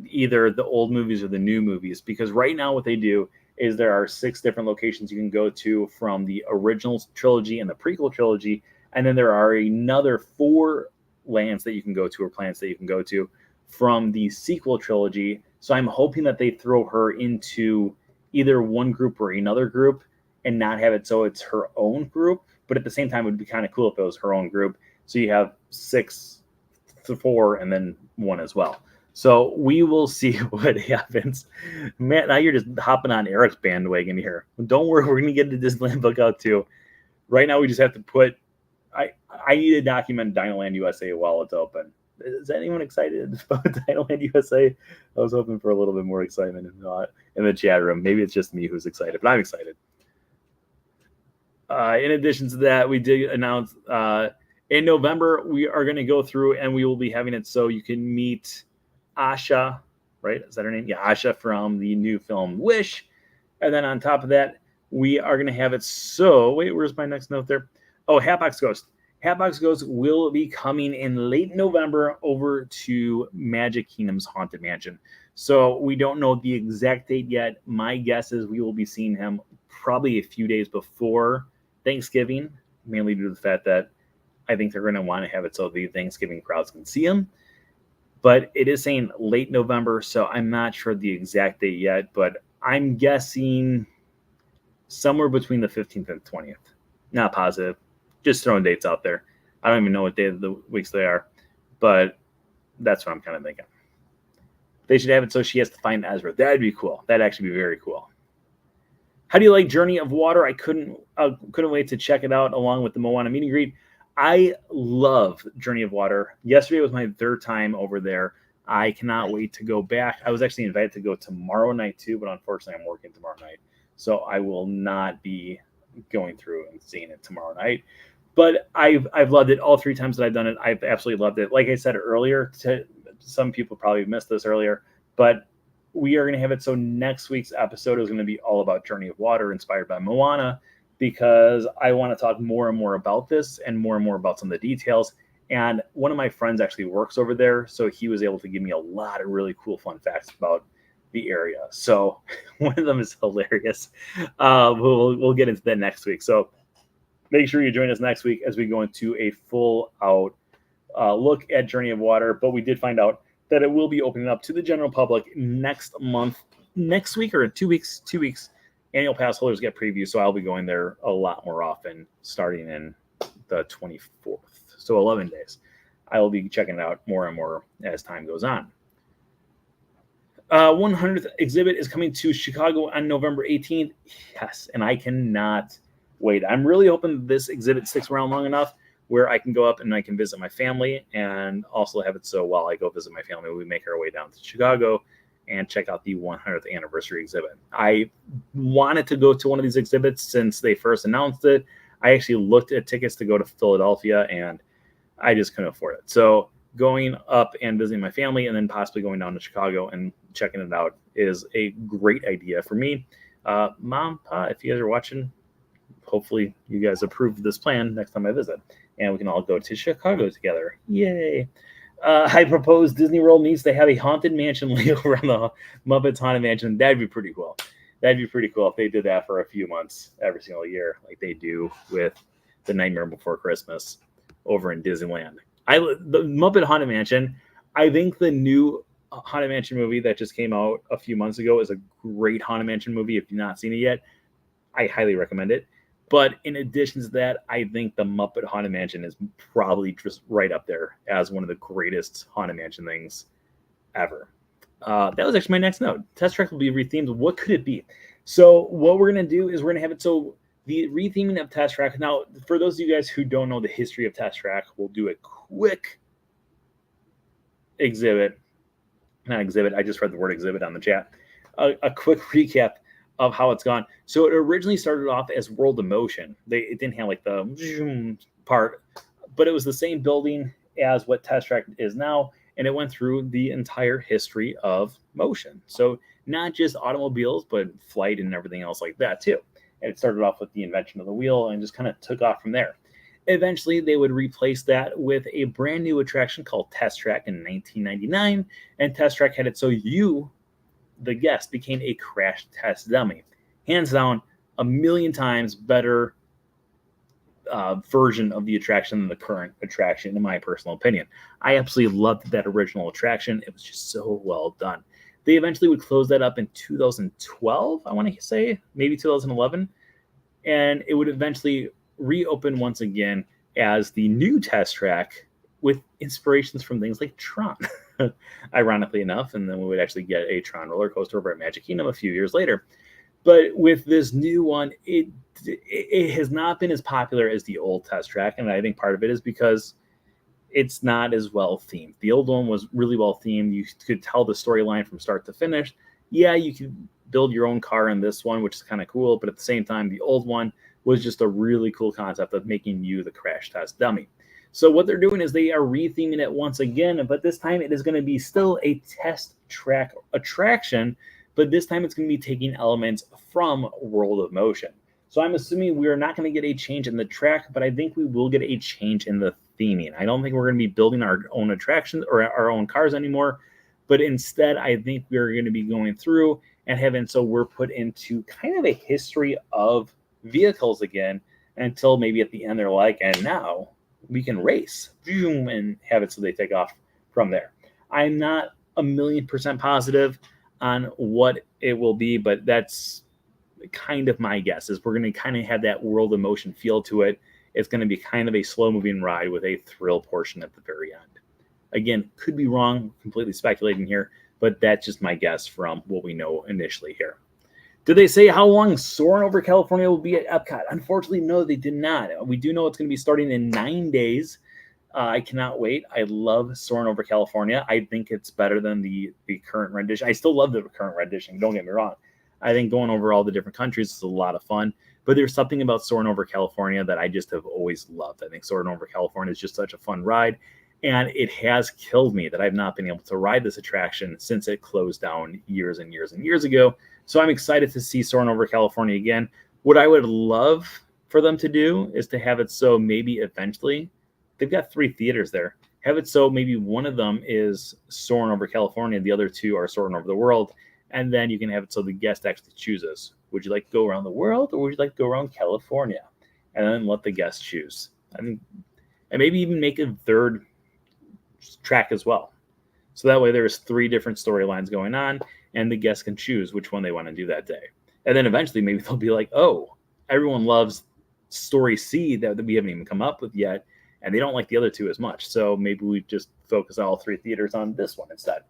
either the old movies or the new movies, because right now what they do is there are 6 different locations you can go to from the original trilogy and the prequel trilogy, and then there are another 4 lands that you can go to, or planets that you can go to from the sequel trilogy So I'm hoping that they throw her into either one group or another group and not have it so it's her own group. But at the same time, it would be kind of cool if it was her own group. So you have 6 to 4 and then one as well. So we will see what happens. Man, now you're just hopping on Eric's bandwagon here. Don't worry, we're going to get the Disneyland book out too. Right now, we just have to put. I need to document Dinoland USA while it's open. Is anyone excited about Dinoland USA? I was hoping for a little bit more excitement in the chat room. Maybe it's just me who's excited, but I'm excited. In addition to that, we did announce in November we are going to go through and we will be having it so you can meet Asha, right? Is that her name? Yeah, Asha from the new film Wish. And then on top of that, we are going to have it so. Wait, where's my next note there? Oh, Hatbox Ghost. Hatbox Ghost will be coming in late November over to Magic Kingdom's Haunted Mansion. So we don't know the exact date yet. My guess is we will be seeing him probably a few days before Thanksgiving, mainly due to the fact that I think they're going to want to have it so the Thanksgiving crowds can see him. But it is saying late November, so I'm not sure the exact date yet, but I'm guessing somewhere between the 15th and 20th. Not positive. Just throwing dates out there. I don't even know what day of the weeks they are, but that's what I'm kind of thinking. They should have it so she has to find Ezra. That'd be cool. That'd actually be very cool. How do you like Journey of Water? I couldn't wait to check it out along with the Moana meet and greet. I love Journey of Water. Yesterday was my 3rd time over there. I cannot wait to go back. I was actually invited to go tomorrow night too, but unfortunately I'm working tomorrow night. So I will not be going through and seeing it tomorrow night. But I've loved it all 3 times that I've done it. I've absolutely loved it. Like I said earlier, some people probably missed this earlier, but we are going to have it so next week's episode is going to be all about Journey of Water inspired by Moana, because I want to talk more and more about this and more about some of the details. And one of my friends actually works over there, so he was able to give me a lot of really cool fun facts about the area. So one of them is hilarious. We'll get into that next week. So make sure you join us next week as we go into a full out look at Journey of Water. But we did find out that it will be opening up to the general public next week or 2 weeks. 2 weeks. Annual pass holders get previews, so I'll be going there a lot more often starting in the 24th. So 11 days. I will be checking it out more and more as time goes on. 100th exhibit is coming to Chicago on November 18th. Yes, and I cannot wait. I'm really hoping this exhibit sticks around long enough where I can go up and I can visit my family and also have it so while I go visit my family, we make our way down to Chicago and check out the 100th anniversary exhibit. I wanted to go to one of these exhibits since they first announced it. I actually looked at tickets to go to Philadelphia and I just couldn't afford it. So going up and visiting my family and then possibly going down to Chicago and checking it out is a great idea for me. Mom, Pa, if you guys are watching, hopefully you guys approve of this plan next time I visit and we can all go to Chicago together. Yay. I propose Disney World needs to have a Haunted Mansion layover on the Muppets Haunted Mansion. That'd be pretty cool. That'd be pretty cool if they did that for a few months every single year, like they do with The Nightmare Before Christmas over in Disneyland. The Muppet Haunted Mansion, I think the new Haunted Mansion movie that just came out a few months ago is a great Haunted Mansion movie. If you've not seen it yet, I highly recommend it. But in addition to that, I think the Muppet Haunted Mansion is probably just right up there as one of the greatest Haunted Mansion things ever. That was actually my next note. Test Track will be rethemed. What could it be? So what we're going to do is we're going to have it so the retheming of Test Track. Now, for those of you guys who don't know the history of Test Track, we'll do a quick exhibit. Not exhibit. I just read the word exhibit on the chat. A quick recap of how it's gone. So it originally started off as World of Motion. It didn't have like the part, but it was the same building as what Test Track is now, and it went through the entire history of motion. So not just automobiles, but flight and everything else like that too. And it started off with the invention of the wheel and just kind of took off from there. Eventually, they would replace that with a brand new attraction called Test Track in 1999, and Test Track had it so you, the guest, became a crash test dummy. Hands down, a million times better version of the attraction than the current attraction, in my personal opinion. I absolutely loved that original attraction. It was just so well done. They eventually would close that up in 2012, I want to say, maybe 2011, and it would eventually reopen once again as the new test track with inspirations from things like Tron, ironically enough. And then we would actually get a Tron roller coaster over at Magic Kingdom a few years later. But with this new one, it has not been as popular as the old test track, and I think part of it is because it's not as well themed. The old one was really well themed. You could tell the storyline from start to finish. Yeah, you could build your own car in this one, which is kind of cool, but at the same time, the old one was just a really cool concept of making you the crash test dummy. So what they're doing is they are retheming it once again, but this time it is going to be still a test track attraction, but this time it's going to be taking elements from World of Motion. So I'm assuming we are not going to get a change in the track, but I think we will get a change in the theming. I don't think we're going to be building our own attractions or our own cars anymore, but instead I think we're going to be going through and having, so we're put into kind of a history of vehicles again until maybe at the end they're like, and now we can race, and have it so they take off from there. I'm not 1,000,000% positive on what it will be, but that's kind of my guess, is we're going to kind of have that World of Motion feel to it. It's going to be kind of a slow moving ride with a thrill portion at the very end. Again, could be wrong, completely speculating here, but that's just my guess from what we know initially here. Did they say how long Soarin' Over California will be at Epcot? Unfortunately, no, they did not. We do know it's going to be starting in 9 days. I cannot wait. I love Soarin' Over California. I think it's better than the current rendition. I still love the current rendition, don't get me wrong. I think going over all the different countries is a lot of fun, but there's something about Soarin' Over California that I just have always loved. I think Soarin' Over California is just such a fun ride, and it has killed me that I've not been able to ride this attraction since it closed down years and years and years ago. So I'm excited to see Soarin' Over California again. What I would love for them to do is to have it so maybe eventually, they've got 3 theaters there, have it so maybe one of them is Soarin' Over California, the other 2 are Soarin' Over the World, and then you can have it so the guest actually chooses. Would you like to go around the world, or would you like to go around California? And then let the guest choose. I mean, and maybe even make a third track as well. So that way there's 3 different storylines going on, and the guests can choose which one they want to do that day. And then eventually maybe they'll be like, oh, everyone loves story C that we haven't even come up with yet, and they don't like the other 2 as much. So maybe we just focus all 3 theaters on this one instead.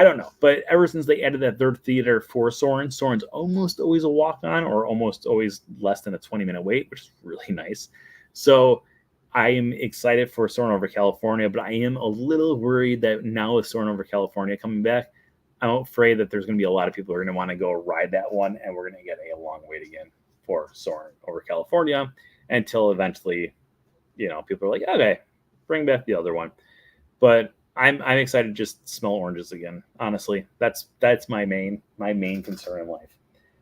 I don't know. But ever since they added that third theater for Soarin', Soarin's almost always a walk-on or almost always less than a 20-minute wait, which is really nice. So I am excited for Soarin' Over California, but I am a little worried that now with Soarin' Over California coming back, I'm afraid that there's going to be a lot of people who are going to want to go ride that one, and we're going to get a long wait again for Soarin' Over California until eventually, people are like, okay, bring back the other one. But I'm excited to just smell oranges again. Honestly, that's my main concern in life.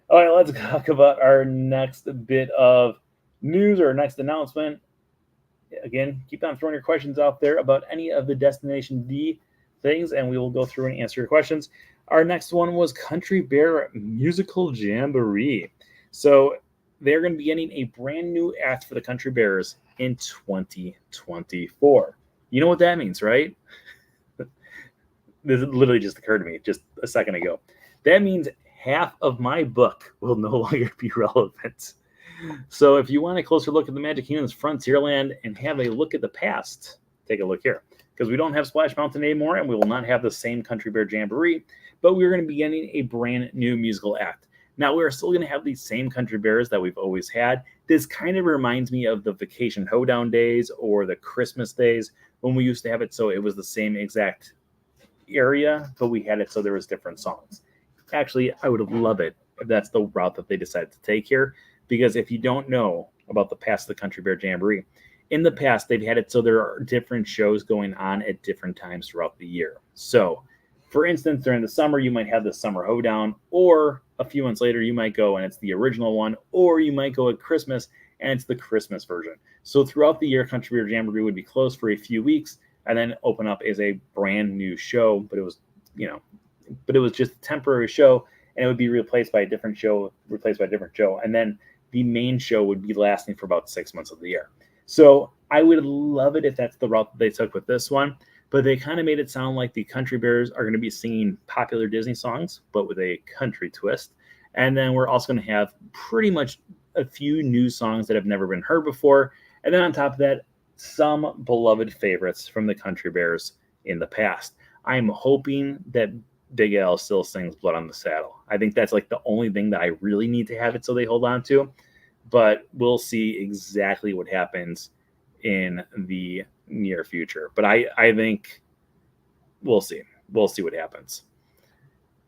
All right, let's talk about our next bit of news or next announcement. Again, keep on throwing your questions out there about any of the Destination D things, and we will go through and answer your questions. Our next one was Country Bear Musical Jamboree. So they're going to be getting a brand new act for the Country Bears in 2024. You know what that means, right? This literally just occurred to me just a second ago. That means half of my book will no longer be relevant. So if you want a closer look at the Magic Kingdom's Frontierland and have a look at the past, take a look here. Because we don't have Splash Mountain anymore, and we will not have the same Country Bear Jamboree, but we're going to be getting a brand new musical act. Now, we're still going to have these same Country Bears that we've always had. This kind of reminds me of the Vacation Hoedown days or the Christmas days when we used to have it so it was the same exact area, but we had it so there was different songs. Actually, I would love it if that's the route that they decided to take here, because if you don't know about the past of the Country Bear Jamboree, in the past, they've had it so there are different shows going on at different times throughout the year. So, for instance, during the summer, you might have the Summer Hoedown, or a few months later, you might go and it's the original one, or you might go at Christmas and it's the Christmas version. So throughout the year, Country Bear Jamboree would be closed for a few weeks and then open up as a brand new show. But it was, just a temporary show, and it would be replaced by a different show, and then the main show would be lasting for about 6 months of the year. So I would love it if that's the route that they took with this one. but they kind of made it sound like the Country Bears are going to be singing popular Disney songs, but with a country twist. And then we're also going to have pretty much a few new songs that have never been heard before. And then on top of that, some beloved favorites from the Country Bears in the past. I'm hoping that Big Al still sings Blood on the Saddle. I think that's like the only thing that I really need to have it so they hold on to. But we'll see exactly what happens in the near future. But I think we'll see. We'll see what happens.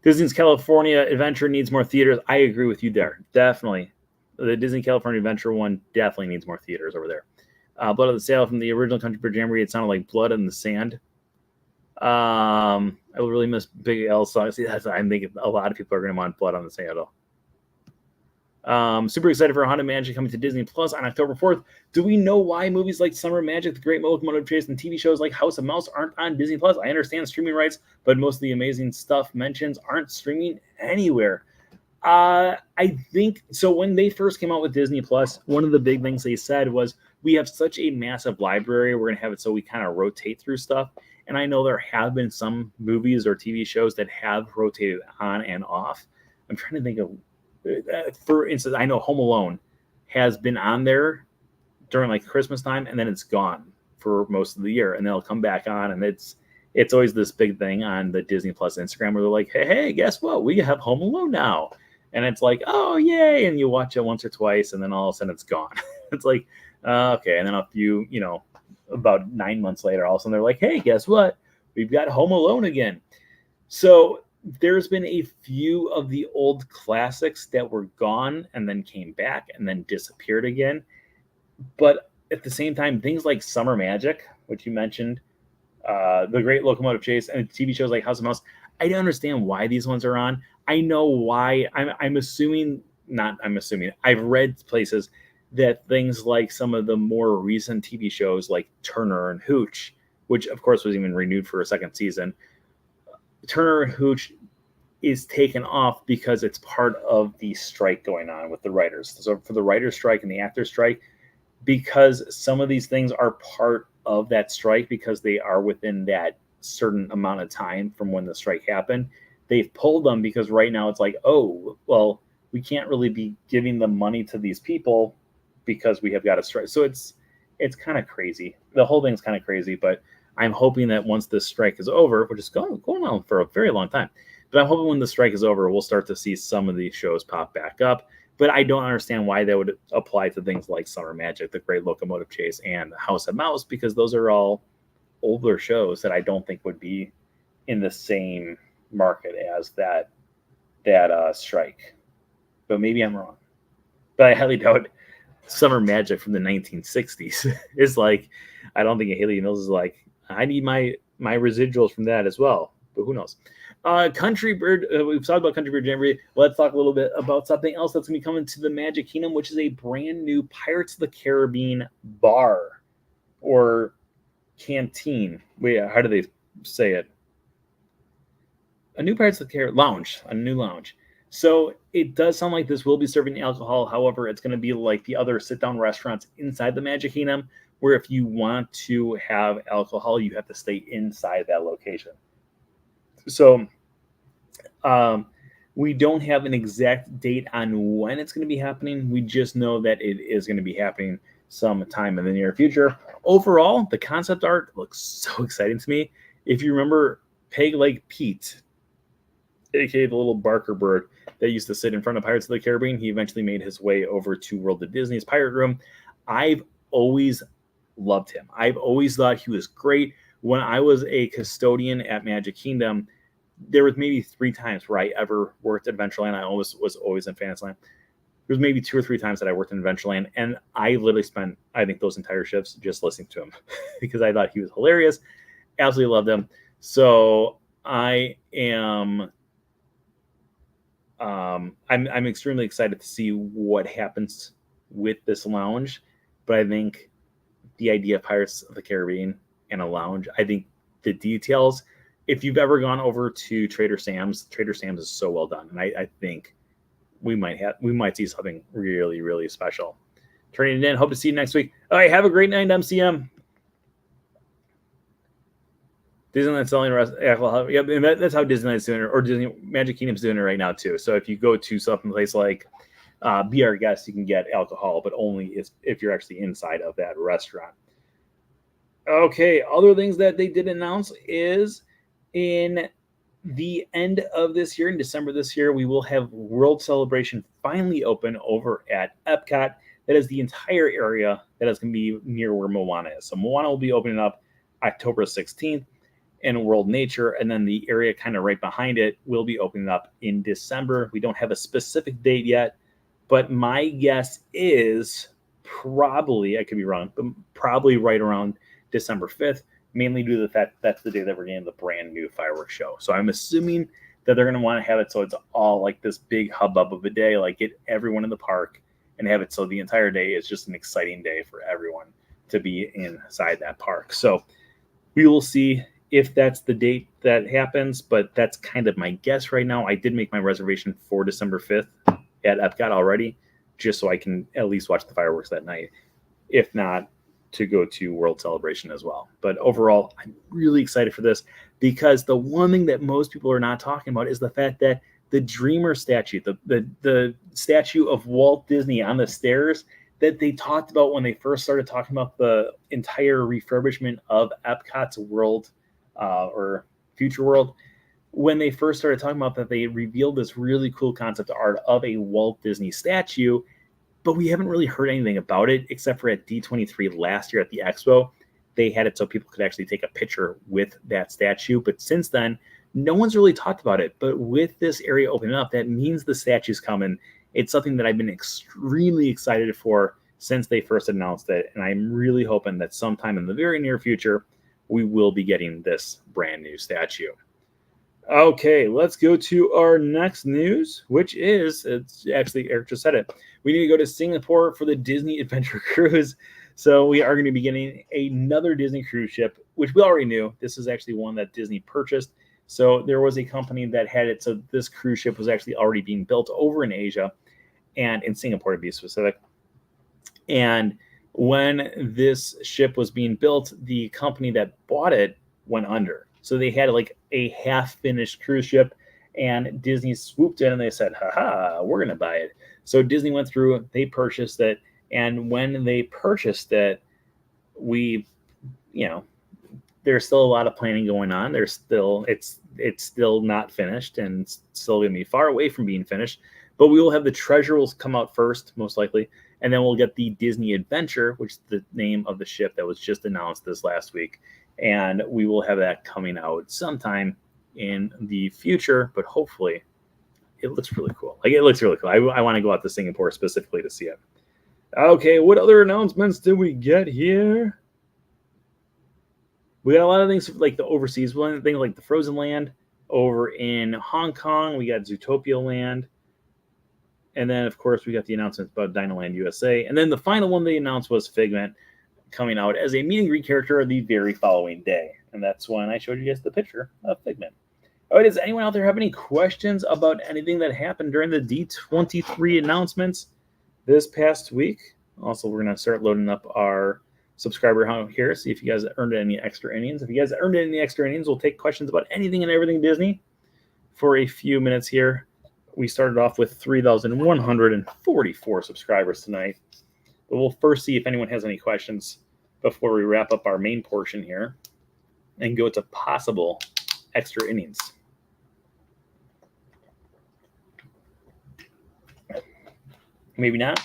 Disney's California Adventure needs more theaters. I agree with you there. Definitely. The Disney California Adventure one definitely needs more theaters over there. Blood on the Saddle from the original Country Bear Jamboree, it sounded like Blood in the Sand. I will really miss Big L's song. See, I'm thinking a lot of people are going to want Blood on the Saddle. Super excited for Haunted Magic coming to Disney Plus on October 4th. Do we know why movies like Summer Magic, The Great Locomotive Chase, and TV shows like House of Mouse aren't on Disney Plus? I understand streaming rights, but most of the amazing stuff mentions aren't streaming anywhere. I think so. When they first came out with Disney Plus, one of the big things they said was, we have such a massive library, we're going to have it so we kind of rotate through stuff. And I know there have been some movies or TV shows that have rotated on and off. I'm trying to think of, for instance, I know Home Alone has been on there during like Christmas time, and then it's gone for most of the year, and they'll come back on, and it's always this big thing on the Disney Plus Instagram where they're like, hey, guess what? We have Home Alone now. And it's like, oh, yay. And you watch it once or twice, and then all of a sudden it's gone. It's like, okay. And then a few, about 9 months later, all of a sudden they're like, hey, guess what? We've got Home Alone again. So there's been a few of the old classics that were gone and then came back and then disappeared again. But at the same time, things like Summer Magic, which you mentioned, The Great Locomotive Chase, and TV shows like House of Mouse, I don't understand why these ones are on. I know why. I'm assuming, not I'm assuming, I've read places that things like some of the more recent TV shows like Turner and Hooch, which of course was even renewed for a second season, Turner and Hooch is taken off because it's part of the strike going on with the writers. So for the writer's strike and the actor's strike, because some of these things are part of that strike because they are within that certain amount of time from when the strike happened, they've pulled them because right now it's like, oh, well, we can't really be giving the money to these people because we have got a strike. So it's kind of crazy. The whole thing's kind of crazy, but I'm hoping that once this strike is over, which is going on for a very long time, but I'm hoping when the strike is over, we'll start to see some of these shows pop back up. But I don't understand why that would apply to things like Summer Magic, The Great Locomotive Chase, and House of Mouse, because those are all older shows that I don't think would be in the same market as that strike. But maybe I'm wrong. But I highly doubt Summer Magic from the 1960s is like, I don't think Haley Mills is like, I need my residuals from that as well. But who knows? Country Bird, we've talked about Country Bird Jamboree. Let's talk a little bit about something else that's going to be coming to the Magic Kingdom, which is a brand new Pirates of the Caribbean bar or canteen. Wait, how do they say it? A new Pirates of the Caribbean lounge, a new lounge. So it does sound like this will be serving alcohol. However, it's going to be like the other sit-down restaurants inside the Magic Kingdom, where if you want to have alcohol, you have to stay inside that location. So we don't have an exact date on when it's going to be happening. We just know that it is going to be happening sometime in the near future. Overall, the concept art looks so exciting to me. If you remember Peg Leg Pete, aka the little Barker bird that used to sit in front of Pirates of the Caribbean, he eventually made his way over to World of Disney's Pirate Room. I've always loved him. I've always thought he was great. When I was a custodian at Magic Kingdom, there was maybe 3 times where I ever worked at Adventureland. I was always in Fantasyland. There was maybe 2 or 3 times that I worked in Adventureland, and I literally spent, I think, those entire shifts just listening to him because I thought he was hilarious. Absolutely loved him. So I am, I'm extremely excited to see what happens with this lounge. But I think the idea of Pirates of the Caribbean and a lounge, I think the details, if you've ever gone over to Trader Sam's is so well done. And I think we might see something really, really special. Turning it in. Hope to see you next week. All right. Have a great night, MCM. Disneyland's selling alcohol. Yep, and that's how Disneyland's doing it, or Disney Magic Kingdom's doing it right now too. So if you go to some place like Be Our Guest, you can get alcohol, but only if you're actually inside of that restaurant. Okay, other things that they did announce is in the end of this year, in December this year, we will have World Celebration finally open over at Epcot. That is the entire area that is going to be near where Moana is. So Moana will be opening up October 16th in World Nature, and then the area kind of right behind it will be opening up in December. We don't have a specific date yet, but my guess is probably, I could be wrong, but probably right around December 5th, mainly due to the fact that's the day that we're getting the brand new fireworks show. So I'm assuming that they're going to want to have it so it's all like this big hubbub of a day, like get everyone in the park and have it so the entire day is just an exciting day for everyone to be inside that park. So we will see if that's the date that happens, but that's kind of my guess right now. I did make my reservation for December 5th at Epcot already, just so I can at least watch the fireworks that night. If not, to go to World Celebration as well. But overall, I'm really excited for this because the one thing that most people are not talking about is the fact that the Dreamer statue, the statue of Walt Disney on the stairs that they talked about when they first started talking about the entire refurbishment of Epcot's World or Future World, when they first started talking about that, they revealed this really cool concept art of a Walt Disney statue, but we haven't really heard anything about it except for at D23 last year at the expo. They had it so people could actually take a picture with that statue. But since then, no one's really talked about it. But with this area opening up, that means the statue's coming. It's something that I've been extremely excited for since they first announced it. And I'm really hoping that sometime in the very near future, we will be getting this brand new statue. Okay, let's go to our next news, which is, it's actually, Eric just said it. We need to go to Singapore for the Disney Adventure Cruise. So we are going to be getting another Disney cruise ship, which we already knew. This is actually one that Disney purchased. So there was a company that had it. So this cruise ship was actually already being built over in Asia and in Singapore to be specific. And when this ship was being built, the company that bought it went under. So they had like a half-finished cruise ship, and Disney swooped in and they said, haha, we're going to buy it. So Disney went through, they purchased it. And when they purchased it, there's still a lot of planning going on. It's still not finished and still going to be far away from being finished. But we will have the Treasure will come out first, most likely. And then we'll get the Disney Adventure, which is the name of the ship that was just announced this last week. And we will have that coming out sometime in the future, but hopefully it looks really cool. Like, it looks really cool. I want to go out to Singapore specifically to see it. Okay, what other announcements did we get here? We got a lot of things like the overseas one, things like the Frozen Land over in Hong Kong. We got Zootopia Land. And then, of course, we got the announcement about Dinoland USA. And then the final one they announced was Figment coming out as a meet and greet character the very following day. And that's when I showed you guys the picture of Figment. All right, does anyone out there have any questions about anything that happened during the D23 announcements this past week? Also, we're going to start loading up our subscriber count here, see if you guys earned any extra innings. If you guys earned any extra innings, we'll take questions about anything and everything Disney for a few minutes here. We started off with 3,144 subscribers tonight. But we'll first see if anyone has any questions before we wrap up our main portion here and go to possible extra innings. Maybe not.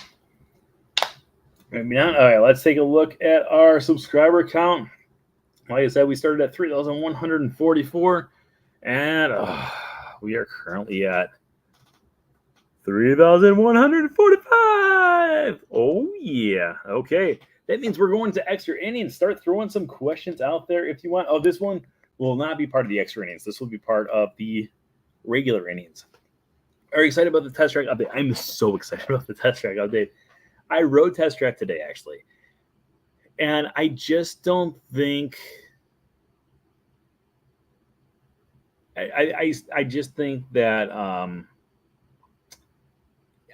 Maybe not. All right, let's take a look at our subscriber count. Like I said, we started at 3,144, and we are currently at 3,145. Oh, yeah. Okay. That means we're going to extra innings. Start throwing some questions out there if you want. Oh, this one will not be part of the extra innings. This will be part of the regular innings. Are you excited about the test track update? I'm so excited about the test track update. I rode test track today, actually. And I just don't think... I just think that...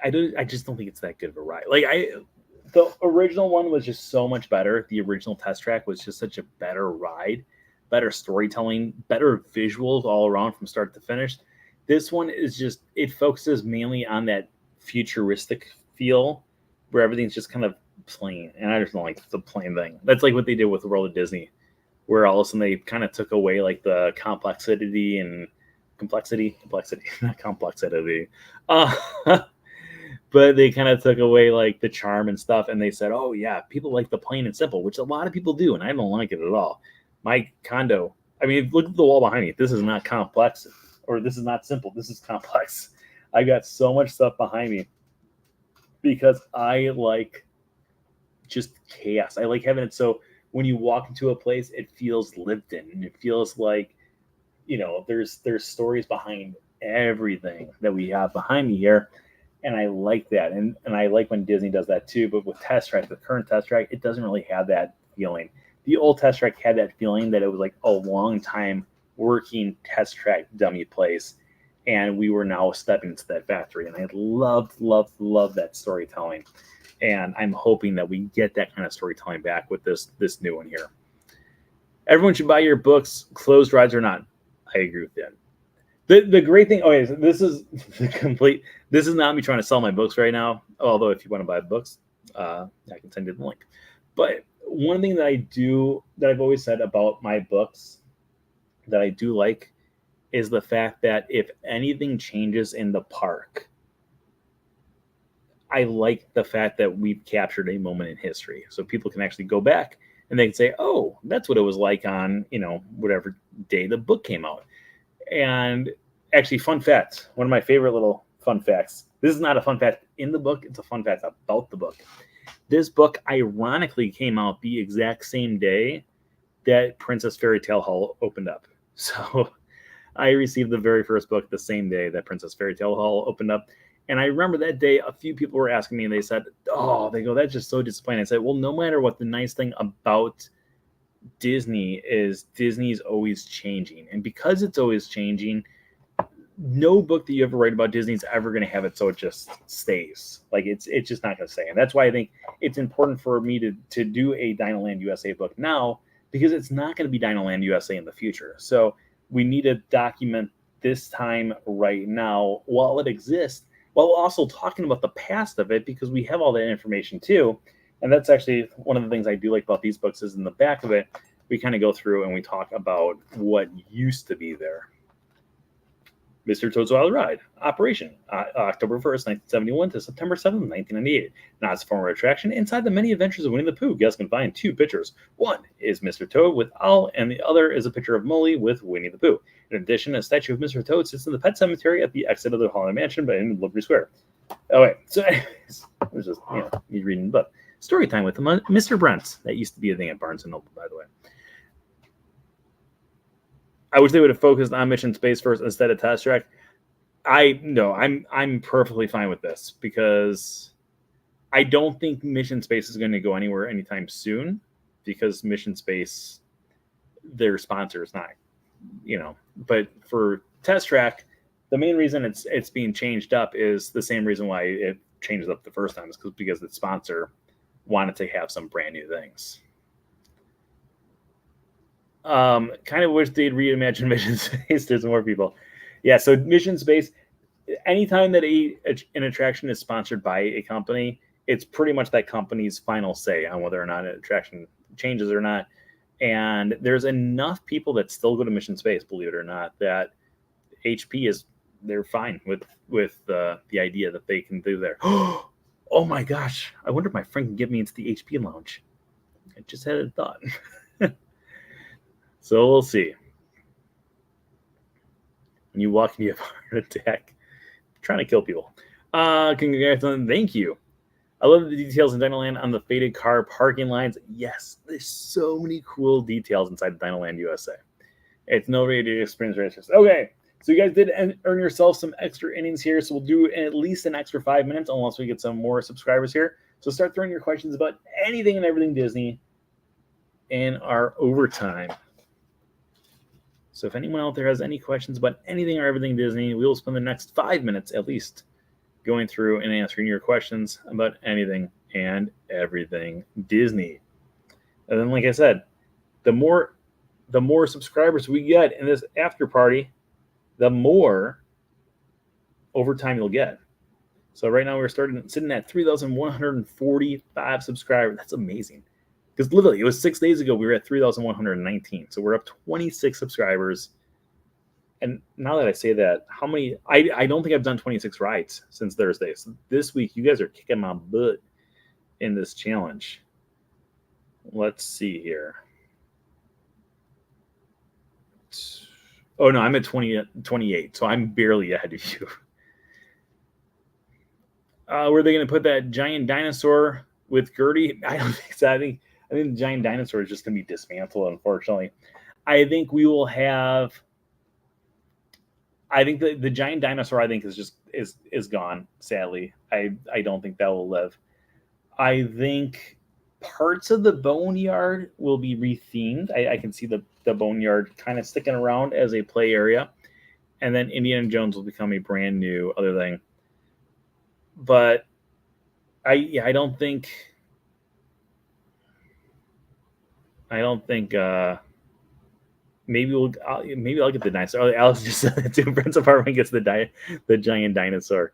I just don't think it's that good of a ride. Like, the original one was just so much better. The original test track was just such a better ride better storytelling, better visuals all around from start to finish. This one is just, it focuses mainly on that futuristic feel where everything's just kind of plain. And I just don't like the plain thing. That's like what they did with the World of Disney, where all of a sudden they kind of took away like the complexity, not complexity. Uh, but they kind of took away like the charm and stuff, and they said, "Oh yeah, people like the plain and simple," which a lot of people do, and I don't like it at all. My condo, I mean, look at the wall behind me. This is not complex, or this is not simple. This is complex. I got so much stuff behind me because I like just chaos. I like having it so when you walk into a place, it feels lived in, and it feels like, there's stories behind everything that we have behind me here, and I like that, and I like when Disney does that too. But with Test Track, the current Test Track, it doesn't really have that feeling. The old Test Track had that feeling that it was like a long time working Test Track dummy place, and we were now stepping into that factory. And I loved that storytelling, and I'm hoping that we get that kind of storytelling back with this new one here. Everyone should buy your books, closed rides or not. I agree with that. The great thing, okay, so this is the complete. This is not me trying to sell my books right now. Although if you want to buy books, I can send you the link. But one thing that I've always said about my books that I do like is the fact that if anything changes in the park, I like the fact that we've captured a moment in history, so people can actually go back and they can say, "Oh, that's what it was like on whatever day the book came out." And actually, fun fact, one of my favorite little fun facts. This is not a fun fact in the book, it's a fun fact about the book. This book ironically came out the exact same day that Princess Fairy Tale Hall opened up. So I received the very first book the same day that Princess Fairy Tale Hall opened up. And I remember that day, a few people were asking me, and they said, "Oh," they go, "that's just so disappointing." I said, "Well, no matter what, the nice thing about Disney is Disney's always changing. And because it's always changing, no book that you ever write about Disney is ever going to have it so it just stays. Like it's just not going to stay." And that's why I think it's important for me to do a Dinoland USA book now, because it's not going to be Dinoland USA in the future. So we need to document this time right now while it exists, while also talking about the past of it, because we have all that information too. And that's actually one of the things I do like about these books is in the back of it, we kind of go through and we talk about what used to be there. Mr. Toad's Wild Ride, Operation, October 1st, 1971 to September 7th, 1998. Not as a former attraction, inside the many adventures of Winnie the Pooh, guests can find two pictures. One is Mr. Toad with Owl, and the other is a picture of Molly with Winnie the Pooh. In addition, a statue of Mr. Toad sits in the pet cemetery at the exit of the Haunted Mansion in Liberty Square. Oh, wait. So, anyways, it was just, me reading the book. Story time with Mr. Brent. That used to be a thing at Barnes & Noble, by the way. I wish they would have focused on Mission Space first instead of Test Track. I'm perfectly fine with this, because I don't think Mission Space is going to go anywhere anytime soon, because Mission Space, their sponsor is not, But for Test Track, the main reason it's being changed up is the same reason why it changed up the first time, is because the sponsor wanted to have some brand new things. Kind of wish they'd reimagine Mission Space. There's more people. Yeah, so Mission Space, anytime that an attraction is sponsored by a company, it's pretty much that company's final say on whether or not an attraction changes or not. And there's enough people that still go to Mission Space, believe it or not, that HP they're fine with the idea that they can do there. Oh my gosh, I wonder if my friend can get me into the HP lounge. I just had a thought. So we'll see. When you walk into a heart attack, trying to kill people. Congratulations, thank you. I love the details in Dinoland on the faded car parking lines. Yes, there's so many cool details inside Dinoland USA. It's no radio experience racers. Okay, so you guys did earn yourself some extra innings here, so we'll do at least an extra 5 minutes unless we get some more subscribers here. So start throwing your questions about anything and everything Disney in our overtime. So if anyone out there has any questions about anything or everything Disney, we will spend the next 5 minutes at least going through and answering your questions about anything and everything Disney. And then, like I said, the more the more subscribers we get in this after party, the more overtime you'll get. So right now we're sitting at 3,145 subscribers. That's amazing. Because literally, it was 6 days ago we were at 3,119. So we're up 26 subscribers. And now that I say that, how many? I don't think I've done 26 rides since Thursday. So this week, you guys are kicking my butt in this challenge. Let's see here. Oh, no, I'm at 28. So I'm barely ahead of you. Were they going to put that giant dinosaur with Gertie? I don't think so. I think the giant dinosaur is just going to be dismantled, unfortunately. I think we will have. I think the giant dinosaur, I think, is gone, sadly. I don't think that will live. I think parts of the boneyard will be rethemed. I can see the boneyard kind of sticking around as a play area. And then Indiana Jones will become a brand new other thing. But I don't think maybe I'll get the dinosaur. Oh, Alex just said two friends apartment gets the giant dinosaur.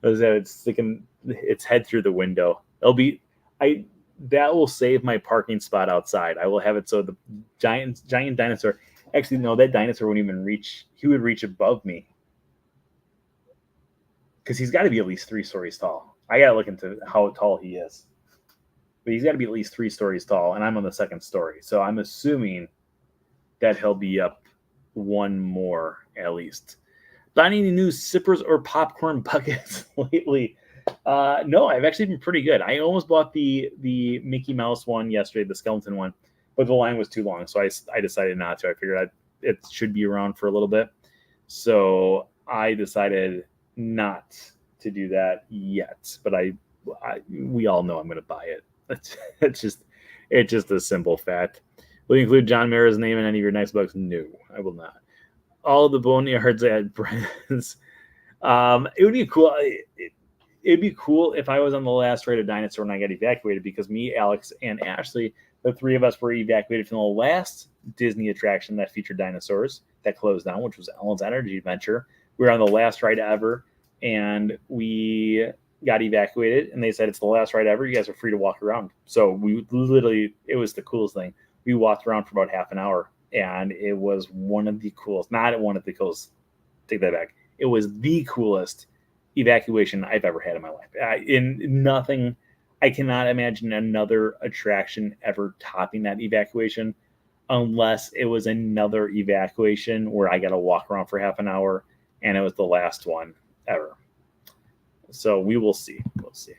It's sticking its head through the window. That will save my parking spot outside. I will have it so the giant dinosaur. Actually, no, that dinosaur wouldn't even reach. He would reach above me because he's got to be at least 3 stories tall. I gotta look into how tall he is, but he's got to be at least 3 stories tall, and I'm on the 2nd story, so I'm assuming that he'll be up one more at least. Buying any new sippers or popcorn buckets lately? No, I've actually been pretty good. I almost bought the Mickey Mouse one yesterday, the skeleton one, but the line was too long, so I decided not to. I figured it should be around for a little bit, so I decided not to do that yet. But we all know I'm going to buy it. It's just a simple fact. Will you include John Mayer's name in any of your next books? No, I will not. All the boneyards at Brennan's. It would be cool. It'd be cool if I was on the last ride of Dinosaur and I got evacuated, because me, Alex, and Ashley, the 3 of us were evacuated from the last Disney attraction that featured dinosaurs that closed down, which was Ellen's Energy Adventure. We were on the last ride ever, and we got evacuated, and they said it's the last ride ever. You guys are free to walk around. So we literally, it was the coolest thing. We walked around for about half an hour, and it was one of the coolest, not one of the coolest, take that back. It was the coolest evacuation I've ever had in my life. I cannot imagine another attraction ever topping that evacuation, unless it was another evacuation where I got to walk around for half an hour, and it was the last one ever. So we will see. We'll see.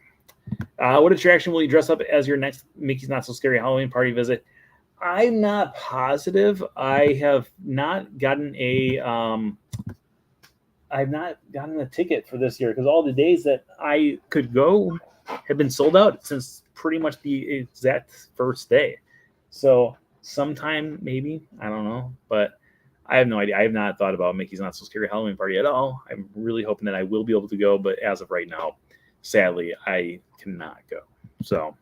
What attraction will you dress up as your next Mickey's Not So Scary Halloween party visit? I'm not positive. I have not gotten I've not gotten a ticket for this year, because all the days that I could go have been sold out since pretty much the exact first day. So sometime maybe, I don't know, but I have no idea. I have not thought about Mickey's Not So Scary Halloween party at all. I'm really hoping that I will be able to go, but as of right now, sadly, I cannot go. So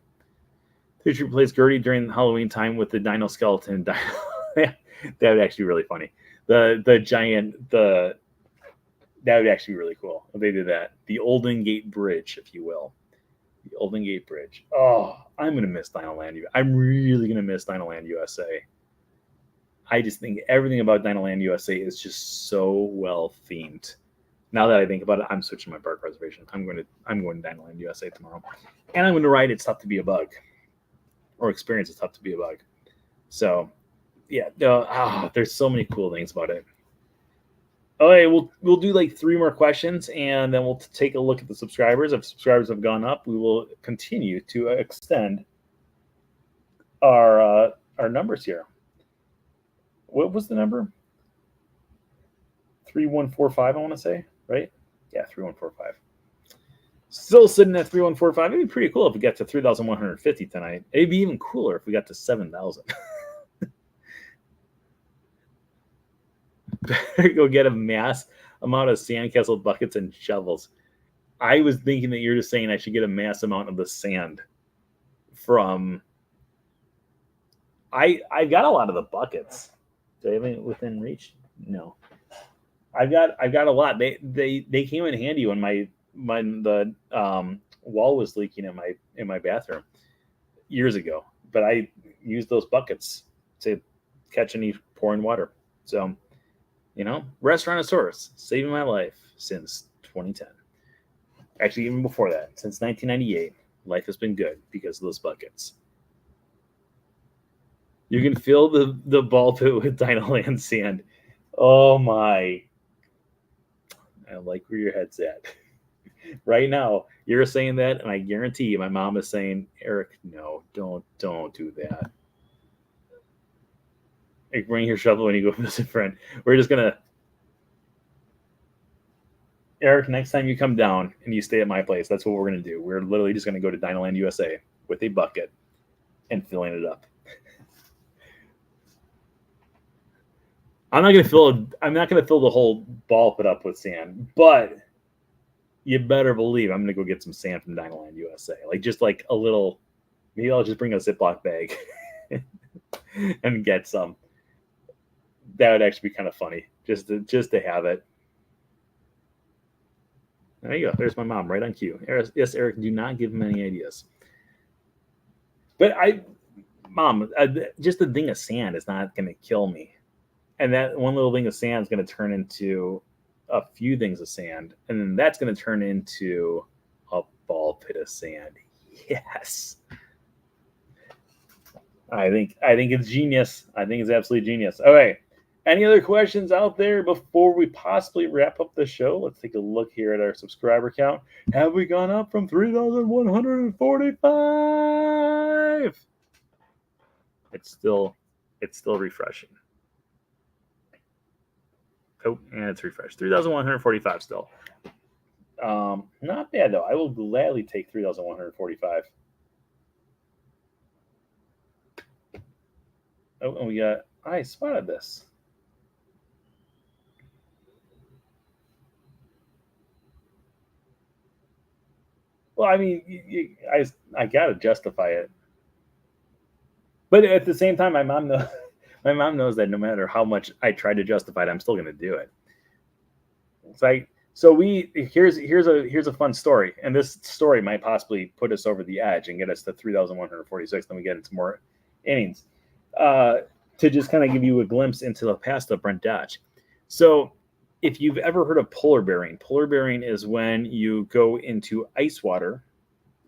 Teacher plays Gertie during Halloween time with the dino skeleton. That would actually be really funny. That would actually be really cool if they did that. The Olden Gate Bridge, if you will. The Olden Gate Bridge. Oh, I'm going to miss Dinoland. I'm really going to miss Dinoland USA. I just think everything about Dinoland USA is just so well themed. Now that I think about it, I'm switching my park reservation. I'm going to Dinoland USA tomorrow. And I'm going to ride It's Tough to Be a Bug. Or experience It's Tough to Be a Bug. So, yeah. There's so many cool things about it. Okay, we'll do like 3 more questions, and then we'll take a look at the subscribers. If subscribers have gone up, we will continue to extend our numbers here. What was the number? 3145, I want to say, right? Yeah, 3145. Still sitting at 3145. It'd be pretty cool if we got to 3,150 tonight. It'd be even cooler if we got to 7,000. Better go get a mass amount of sandcastle buckets and shovels. I was thinking that you're just saying I should get a mass amount of the sand from I got a lot of the buckets. Do I have any within reach? No. I've got a lot. They came in handy when the wall was leaking in my bathroom years ago. But I used those buckets to catch any pouring water. So, Restaurantosaurus saving my life since 2010. Actually, even before that, since 1998, life has been good because of those buckets. You can fill the ball pit with Dinoland sand. Oh my! I like where your head's at. Right now, you're saying that, and I guarantee you, my mom is saying, "Eric, no, don't do that. Like, bring your shovel when you go visit a friend. We're just gonna, Eric. Next time you come down and you stay at my place, that's what we're gonna do. We're literally just gonna go to Dinoland USA with a bucket and filling it up. I'm not gonna fill the whole ball pit up with sand, but you better believe I'm gonna go get some sand from Dinoland USA. Like just like a little. Maybe I'll just bring a Ziploc bag and get some. That would actually be kind of funny, just to have it. There you go. There's my mom right on cue. Yes, Eric, do not give him any ideas. But Mom, just a thing of sand is not going to kill me. And that one little thing of sand is going to turn into a few things of sand. And then that's going to turn into a ball pit of sand. Yes. I think it's genius. I think it's absolutely genius. Okay. Any other questions out there before we possibly wrap up the show? Let's take a look here at our subscriber count. Have we gone up from 3,145? It's still refreshing. Oh, and it's refreshed. 3,145 still. Not bad though. I will gladly take 3,145. Oh, and we got. I spotted this. Well, I mean, I gotta justify it, but at the same time, my mom knows that no matter how much I try to justify it, I'm still gonna do it. It's like here's a fun story, and this story might possibly put us over the edge and get us to 3,146. Then we get into more innings. To just kind of give you a glimpse into the past of Brent Dodge. So if you've ever heard of polar bearing is when you go into ice water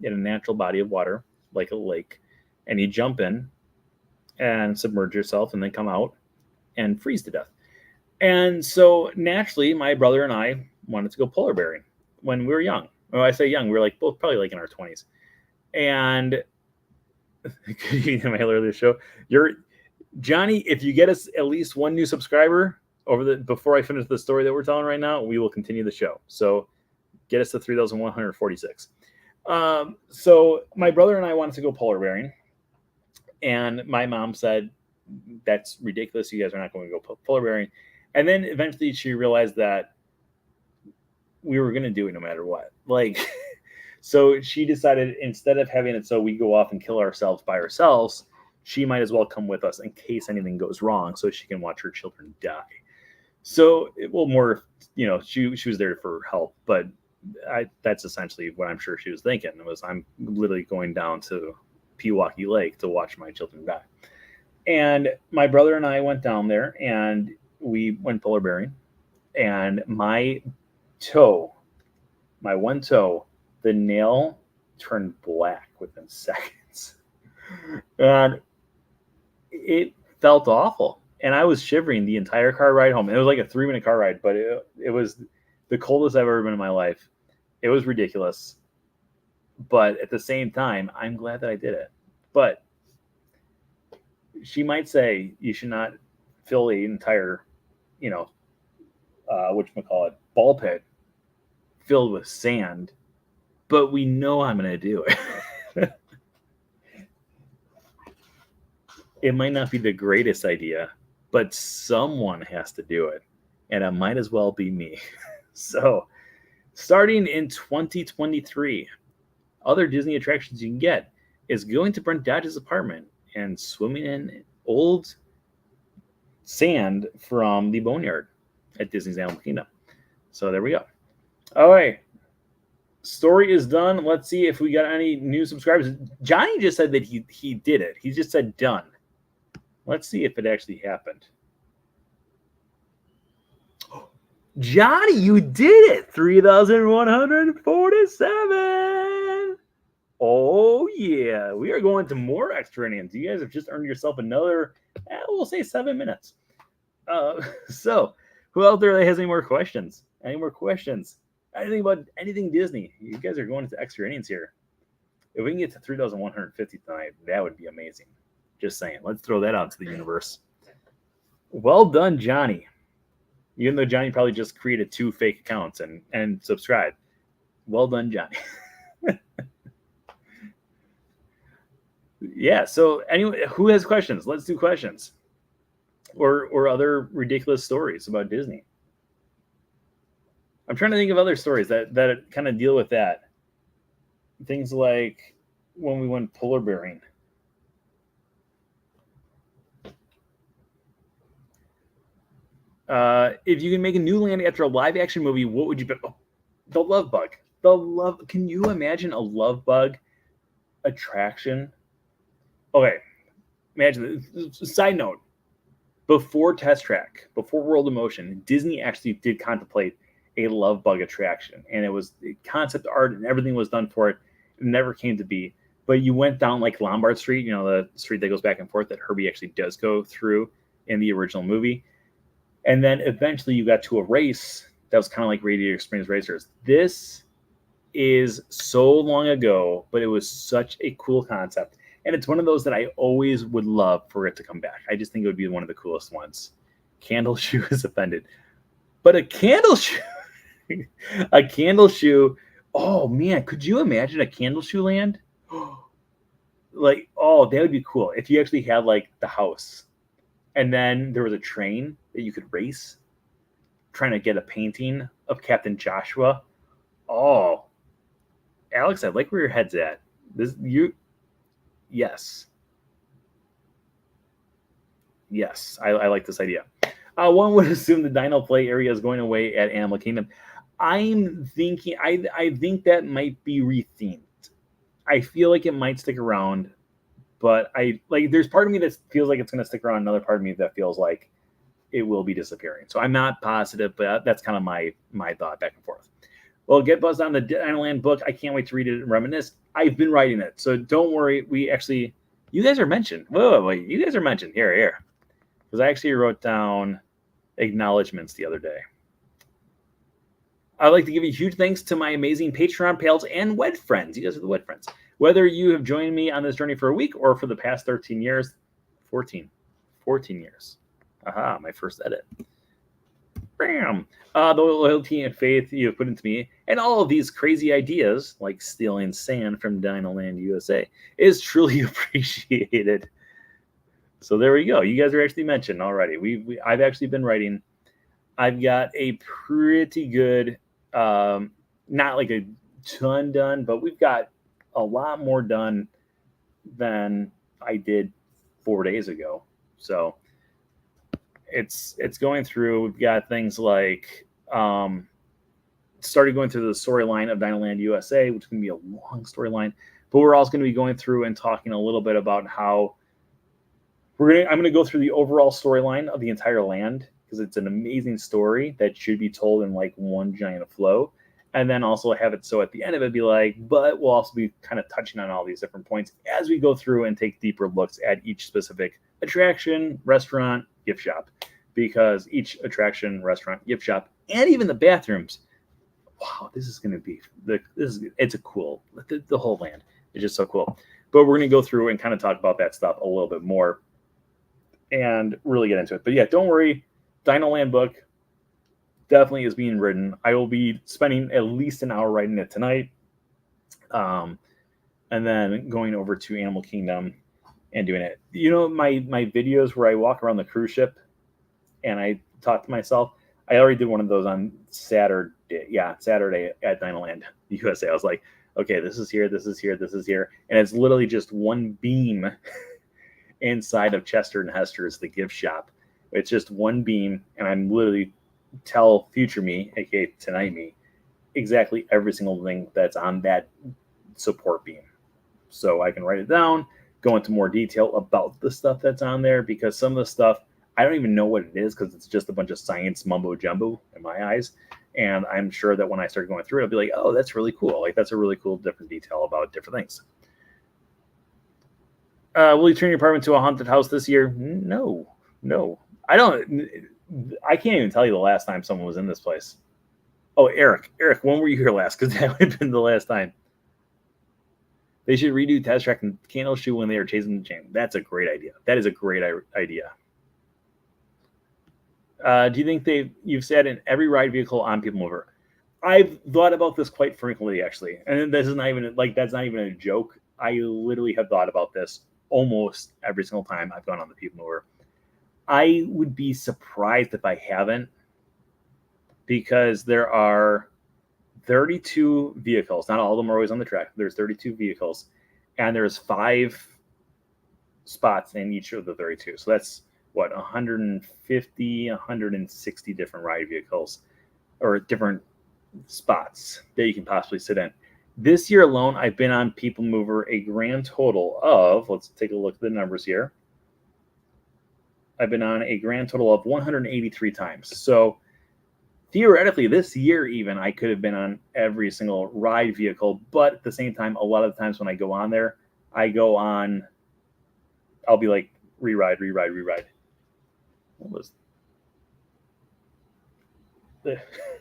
in a natural body of water, like a lake, and you jump in and submerge yourself and then come out and freeze to death. And so naturally, my brother and I wanted to go polar bearing when we were young. When I say young, we were like both probably like in our 20s. And my earlier show, Johnny, if you get us at least one new subscriber before I finish the story that we're telling right now, we will continue the show. So get us to 3,146. So my brother and I wanted to go polar bearing, and my mom said, "That's ridiculous. You guys are not going to go polar bearing." And then eventually she realized that we were going to do it no matter what. Like, so she decided instead of having it so we go off and kill ourselves by ourselves, she might as well come with us in case anything goes wrong so she can watch her children die. So, she was there for help, but that's essentially what I'm sure she was thinking. I'm literally going down to Pewaukee Lake to watch my children die. And my brother and I went down there and we went polar bearing, and my one toe, the nail turned black within seconds. And it felt awful. And I was shivering the entire car ride home. It was like a 3-minute car ride, but it was the coldest I've ever been in my life. It was ridiculous. But at the same time, I'm glad that I did it. But she might say you should not fill the entire, ball pit filled with sand. But we know I'm going to do it. It might not be the greatest idea, but someone has to do it. And it might as well be me. So, starting in 2023, other Disney attractions you can get is going to Brent Dodge's apartment and swimming in old sand from the boneyard at Disney's Animal Kingdom. So there we go. All right. Story is done. Let's see if we got any new subscribers. Johnny just said that he did it. He just said done. Let's see if it actually happened. Johnny, you did it! 3,147. Oh yeah, we are going to more extra innings. You guys have just earned yourself another, we'll say 7 minutes. So, who out there that has any more questions? Any more questions? Anything about anything Disney? You guys are going into extra innings here. If we can get to 3,150 tonight, that would be amazing. Just saying. Let's throw that out to the universe. Well done, Johnny. Even though Johnny probably just created 2 fake accounts and subscribed. Well done, Johnny. Yeah, so anyway, who has questions? Let's do questions. Or other ridiculous stories about Disney. I'm trying to think of other stories that kind of deal with that. Things like when we went polar bearing. If you can make a new land after a live action movie, what would you pick? Oh, the Love Bug. Can you imagine a Love Bug attraction? Okay, imagine this. Side note, before Test Track, before World of Motion, Disney actually did contemplate a Love Bug attraction, and it was concept art and everything was done for it. It never came to be, but you went down like Lombard Street, the street that goes back and forth that Herbie actually does go through in the original movie, and then eventually you got to a race that was kind of like Radiator Springs Racers. This is so long ago, but it was such a cool concept. And it's one of those that I always would love for it to come back. I just think it would be one of the coolest ones. Candle Shoe is offended. But a candle shoe, a candle shoe, oh man, could you imagine a candle shoe land? Like, oh, that would be cool. If you actually had like the house and then there was a train that you could race trying to get a painting of Captain Joshua. Oh, Alex, I like where your head's at. Yes, I like this idea. One would assume the Dino Play area is going away at Animal Kingdom. I'm thinking, I think that might be rethemed. I feel like it might stick around, but there's part of me that feels like it's going to stick around. Another part of me that feels like it will be disappearing. So I'm not positive, but that's kind of my thought back and forth. Well, get buzzed on the Dinoland book. I can't wait to read it and reminisce. I've been writing it, so don't worry. You guys are mentioned. Wait. You guys are mentioned. Here. Because I actually wrote down acknowledgments the other day. I'd like to give you huge thanks to my amazing Patreon pals and WED friends. You guys are the WED friends. Whether you have joined me on this journey for a week or for the past 13 years, 14 years. Aha, my first edit. Bam! The loyalty and faith you have put into me and all of these crazy ideas, like stealing sand from Dinoland USA, is truly appreciated. So there we go. You guys are actually mentioned already. I've actually been writing. I've got a pretty good, not like a ton done, but we've got a lot more done than I did 4 days ago. So it's going through. We've got things like started going through the storyline of Dinoland USA, which is going to be a long storyline. But we're also going to be going through and talking a little bit about how I'm going to go through the overall storyline of the entire land because it's an amazing story that should be told in like one giant flow. And then also have it so at the end of it be like, but we'll also be kind of touching on all these different points as we go through and take deeper looks at each specific attraction, restaurant, gift shop, because each attraction, restaurant, gift shop, and even the bathrooms, wow, this is going to be it's a cool, the whole land is just so cool. But we're going to go through and kind of talk about that stuff a little bit more and really get into it. But yeah, don't worry, Dinoland book definitely is being written. I will be spending at least an hour writing it tonight, and then going over to Animal Kingdom and doing it. My videos where I walk around the cruise ship and I talk to myself, I already did one of those on Saturday. Yeah, Saturday at Dinoland USA. I was like, okay, this is here, this is here, this is here. And it's literally just one beam. inside of Chester and Hester's, the gift shop. It's just one beam, and I'm literally tell future me, aka tonight me, exactly every single thing that's on that support beam. So I can write it down, go into more detail about the stuff that's on there, because some of the stuff I don't even know what it is because it's just a bunch of science mumbo jumbo in my eyes. And I'm sure that when I start going through it, I'll be like, oh, that's really cool. Like, that's a really cool different detail about different things. Will you turn your apartment to a haunted house this year? No. I can't even tell you the last time someone was in this place. Oh, Eric, when were you here last? Because that would have been the last time. They should redo Test Track and Candle Shoe when they are chasing the chain. That's a great idea. That is a great idea. Do you think you've sat in every ride vehicle on People Mover? I've thought about this quite frequently, actually, and this is not even that's not even a joke. I literally have thought about this almost every single time I've gone on the People Mover. I would be surprised if I haven't, because there are 32 vehicles. Not all of them are always on the track. There's 32 vehicles, and there's 5 spots in each of the 32. So that's what, 150, 160 different ride vehicles or different spots that you can possibly sit in. This year alone, I've been on People Mover a grand total of, let's take a look at the numbers here. I've been on a grand total of 183 times. So theoretically, this year even, I could have been on every single ride vehicle. But at the same time, a lot of the times when I go on there, I'll be like, re-ride. What was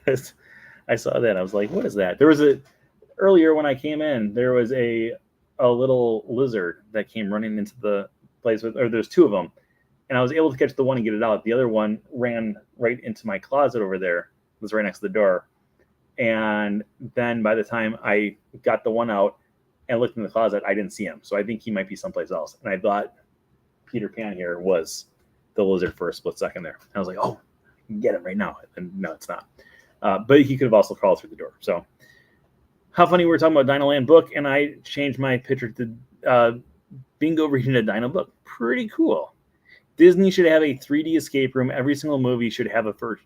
this? I saw that. I was like, what is that? Earlier when I came in, there was a little lizard that came running into the place there's 2 of them. And I was able to catch the one and get it out. The other one ran right into my closet over there. It was right next to the door. And then by the time I got the one out and looked in the closet, I didn't see him. So I think he might be someplace else. And I thought Peter Pan here was the lizard for a split second there. And I was like, oh, get him right now. And no, it's not. But he could have also crawled through the door. So how funny, we were talking about Dino Land book, and I changed my picture to Bingo reading a Dino book. Pretty cool. Disney should have a 3D escape room. Every single movie should have a first.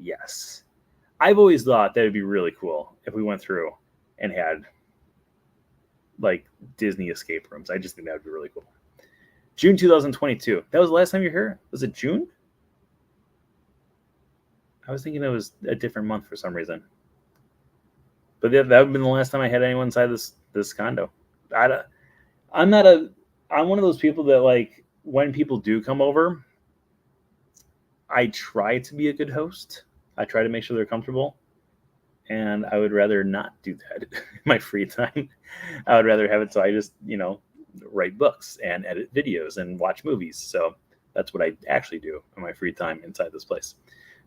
Yes. I've always thought that would be really cool if we went through and had like Disney escape rooms. I just think that would be really cool. June 2022. That was the last time you were here? Was it June? I was thinking it was a different month for some reason. But that would have been the last time I had anyone inside this condo. I'm one of those people that, like, when people do come over, I try to be a good host. I try to make sure they're comfortable. And I would rather not do that in my free time. I would rather have it so I just, write books and edit videos and watch movies. So that's what I actually do in my free time inside this place.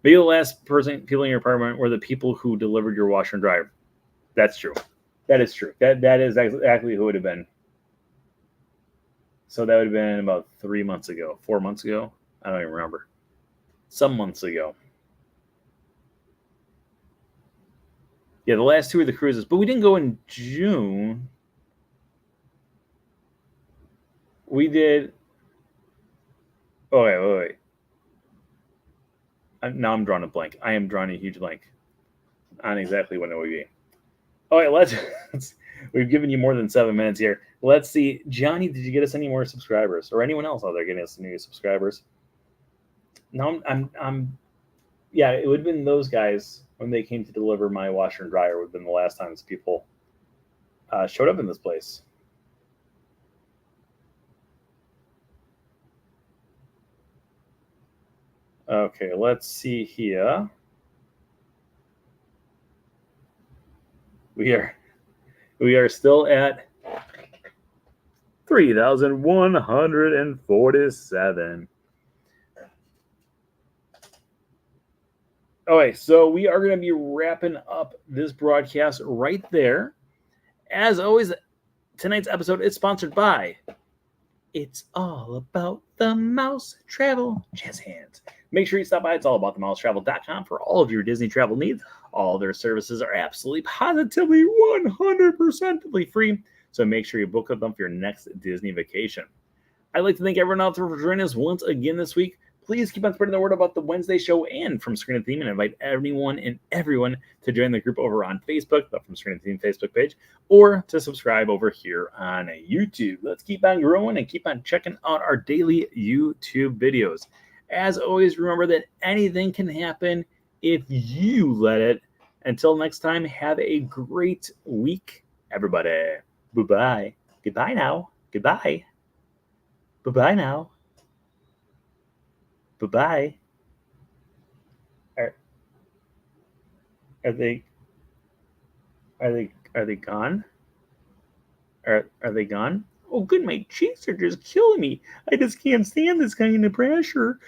Maybe the last people in your apartment were the people who delivered your washer and dryer. That's true. That is true. That is exactly who it would have been. So that would have been about 3 months ago, 4 months ago. I don't even remember. Some months ago. Yeah, the last 2 are the cruises, but we didn't go in June. We did. Oh, wait. Now I'm drawing a blank. I am drawing a huge blank on exactly when it would be. All right, let's we've given you more than 7 minutes here. Let's see. Johnny, did you get us any more subscribers, or anyone else out there getting us new subscribers? No, yeah, it would have been those guys when they came to deliver my washer and dryer. Would have been the last times people showed up in this place. Okay, let's see here. We are still at 3,147. Okay, so we are going to be wrapping up this broadcast right there. As always, tonight's episode is sponsored by It's All About the Mouse Travel Jazz Hands. Make sure you stop by. It's all about the mousetravel.com for all of your Disney travel needs. All their services are absolutely, positively, 100% free. So make sure you book with them for your next Disney vacation. I'd like to thank everyone out there for joining us once again this week. Please keep on spreading the word about the Wednesday show and From Screen to Theme, and invite anyone and everyone to join the group over on Facebook, the From Screen to Theme Facebook page, or to subscribe over here on YouTube. Let's keep on growing and keep on checking out our daily YouTube videos. As always, remember that anything can happen if you let it. Until next time, have a great week, everybody. Bye-bye. Goodbye now. Goodbye. Bye-bye now. Bye-bye. Are, are they are they gone? Are they gone? Oh good, my cheeks are just killing me. I just can't stand this kind of pressure.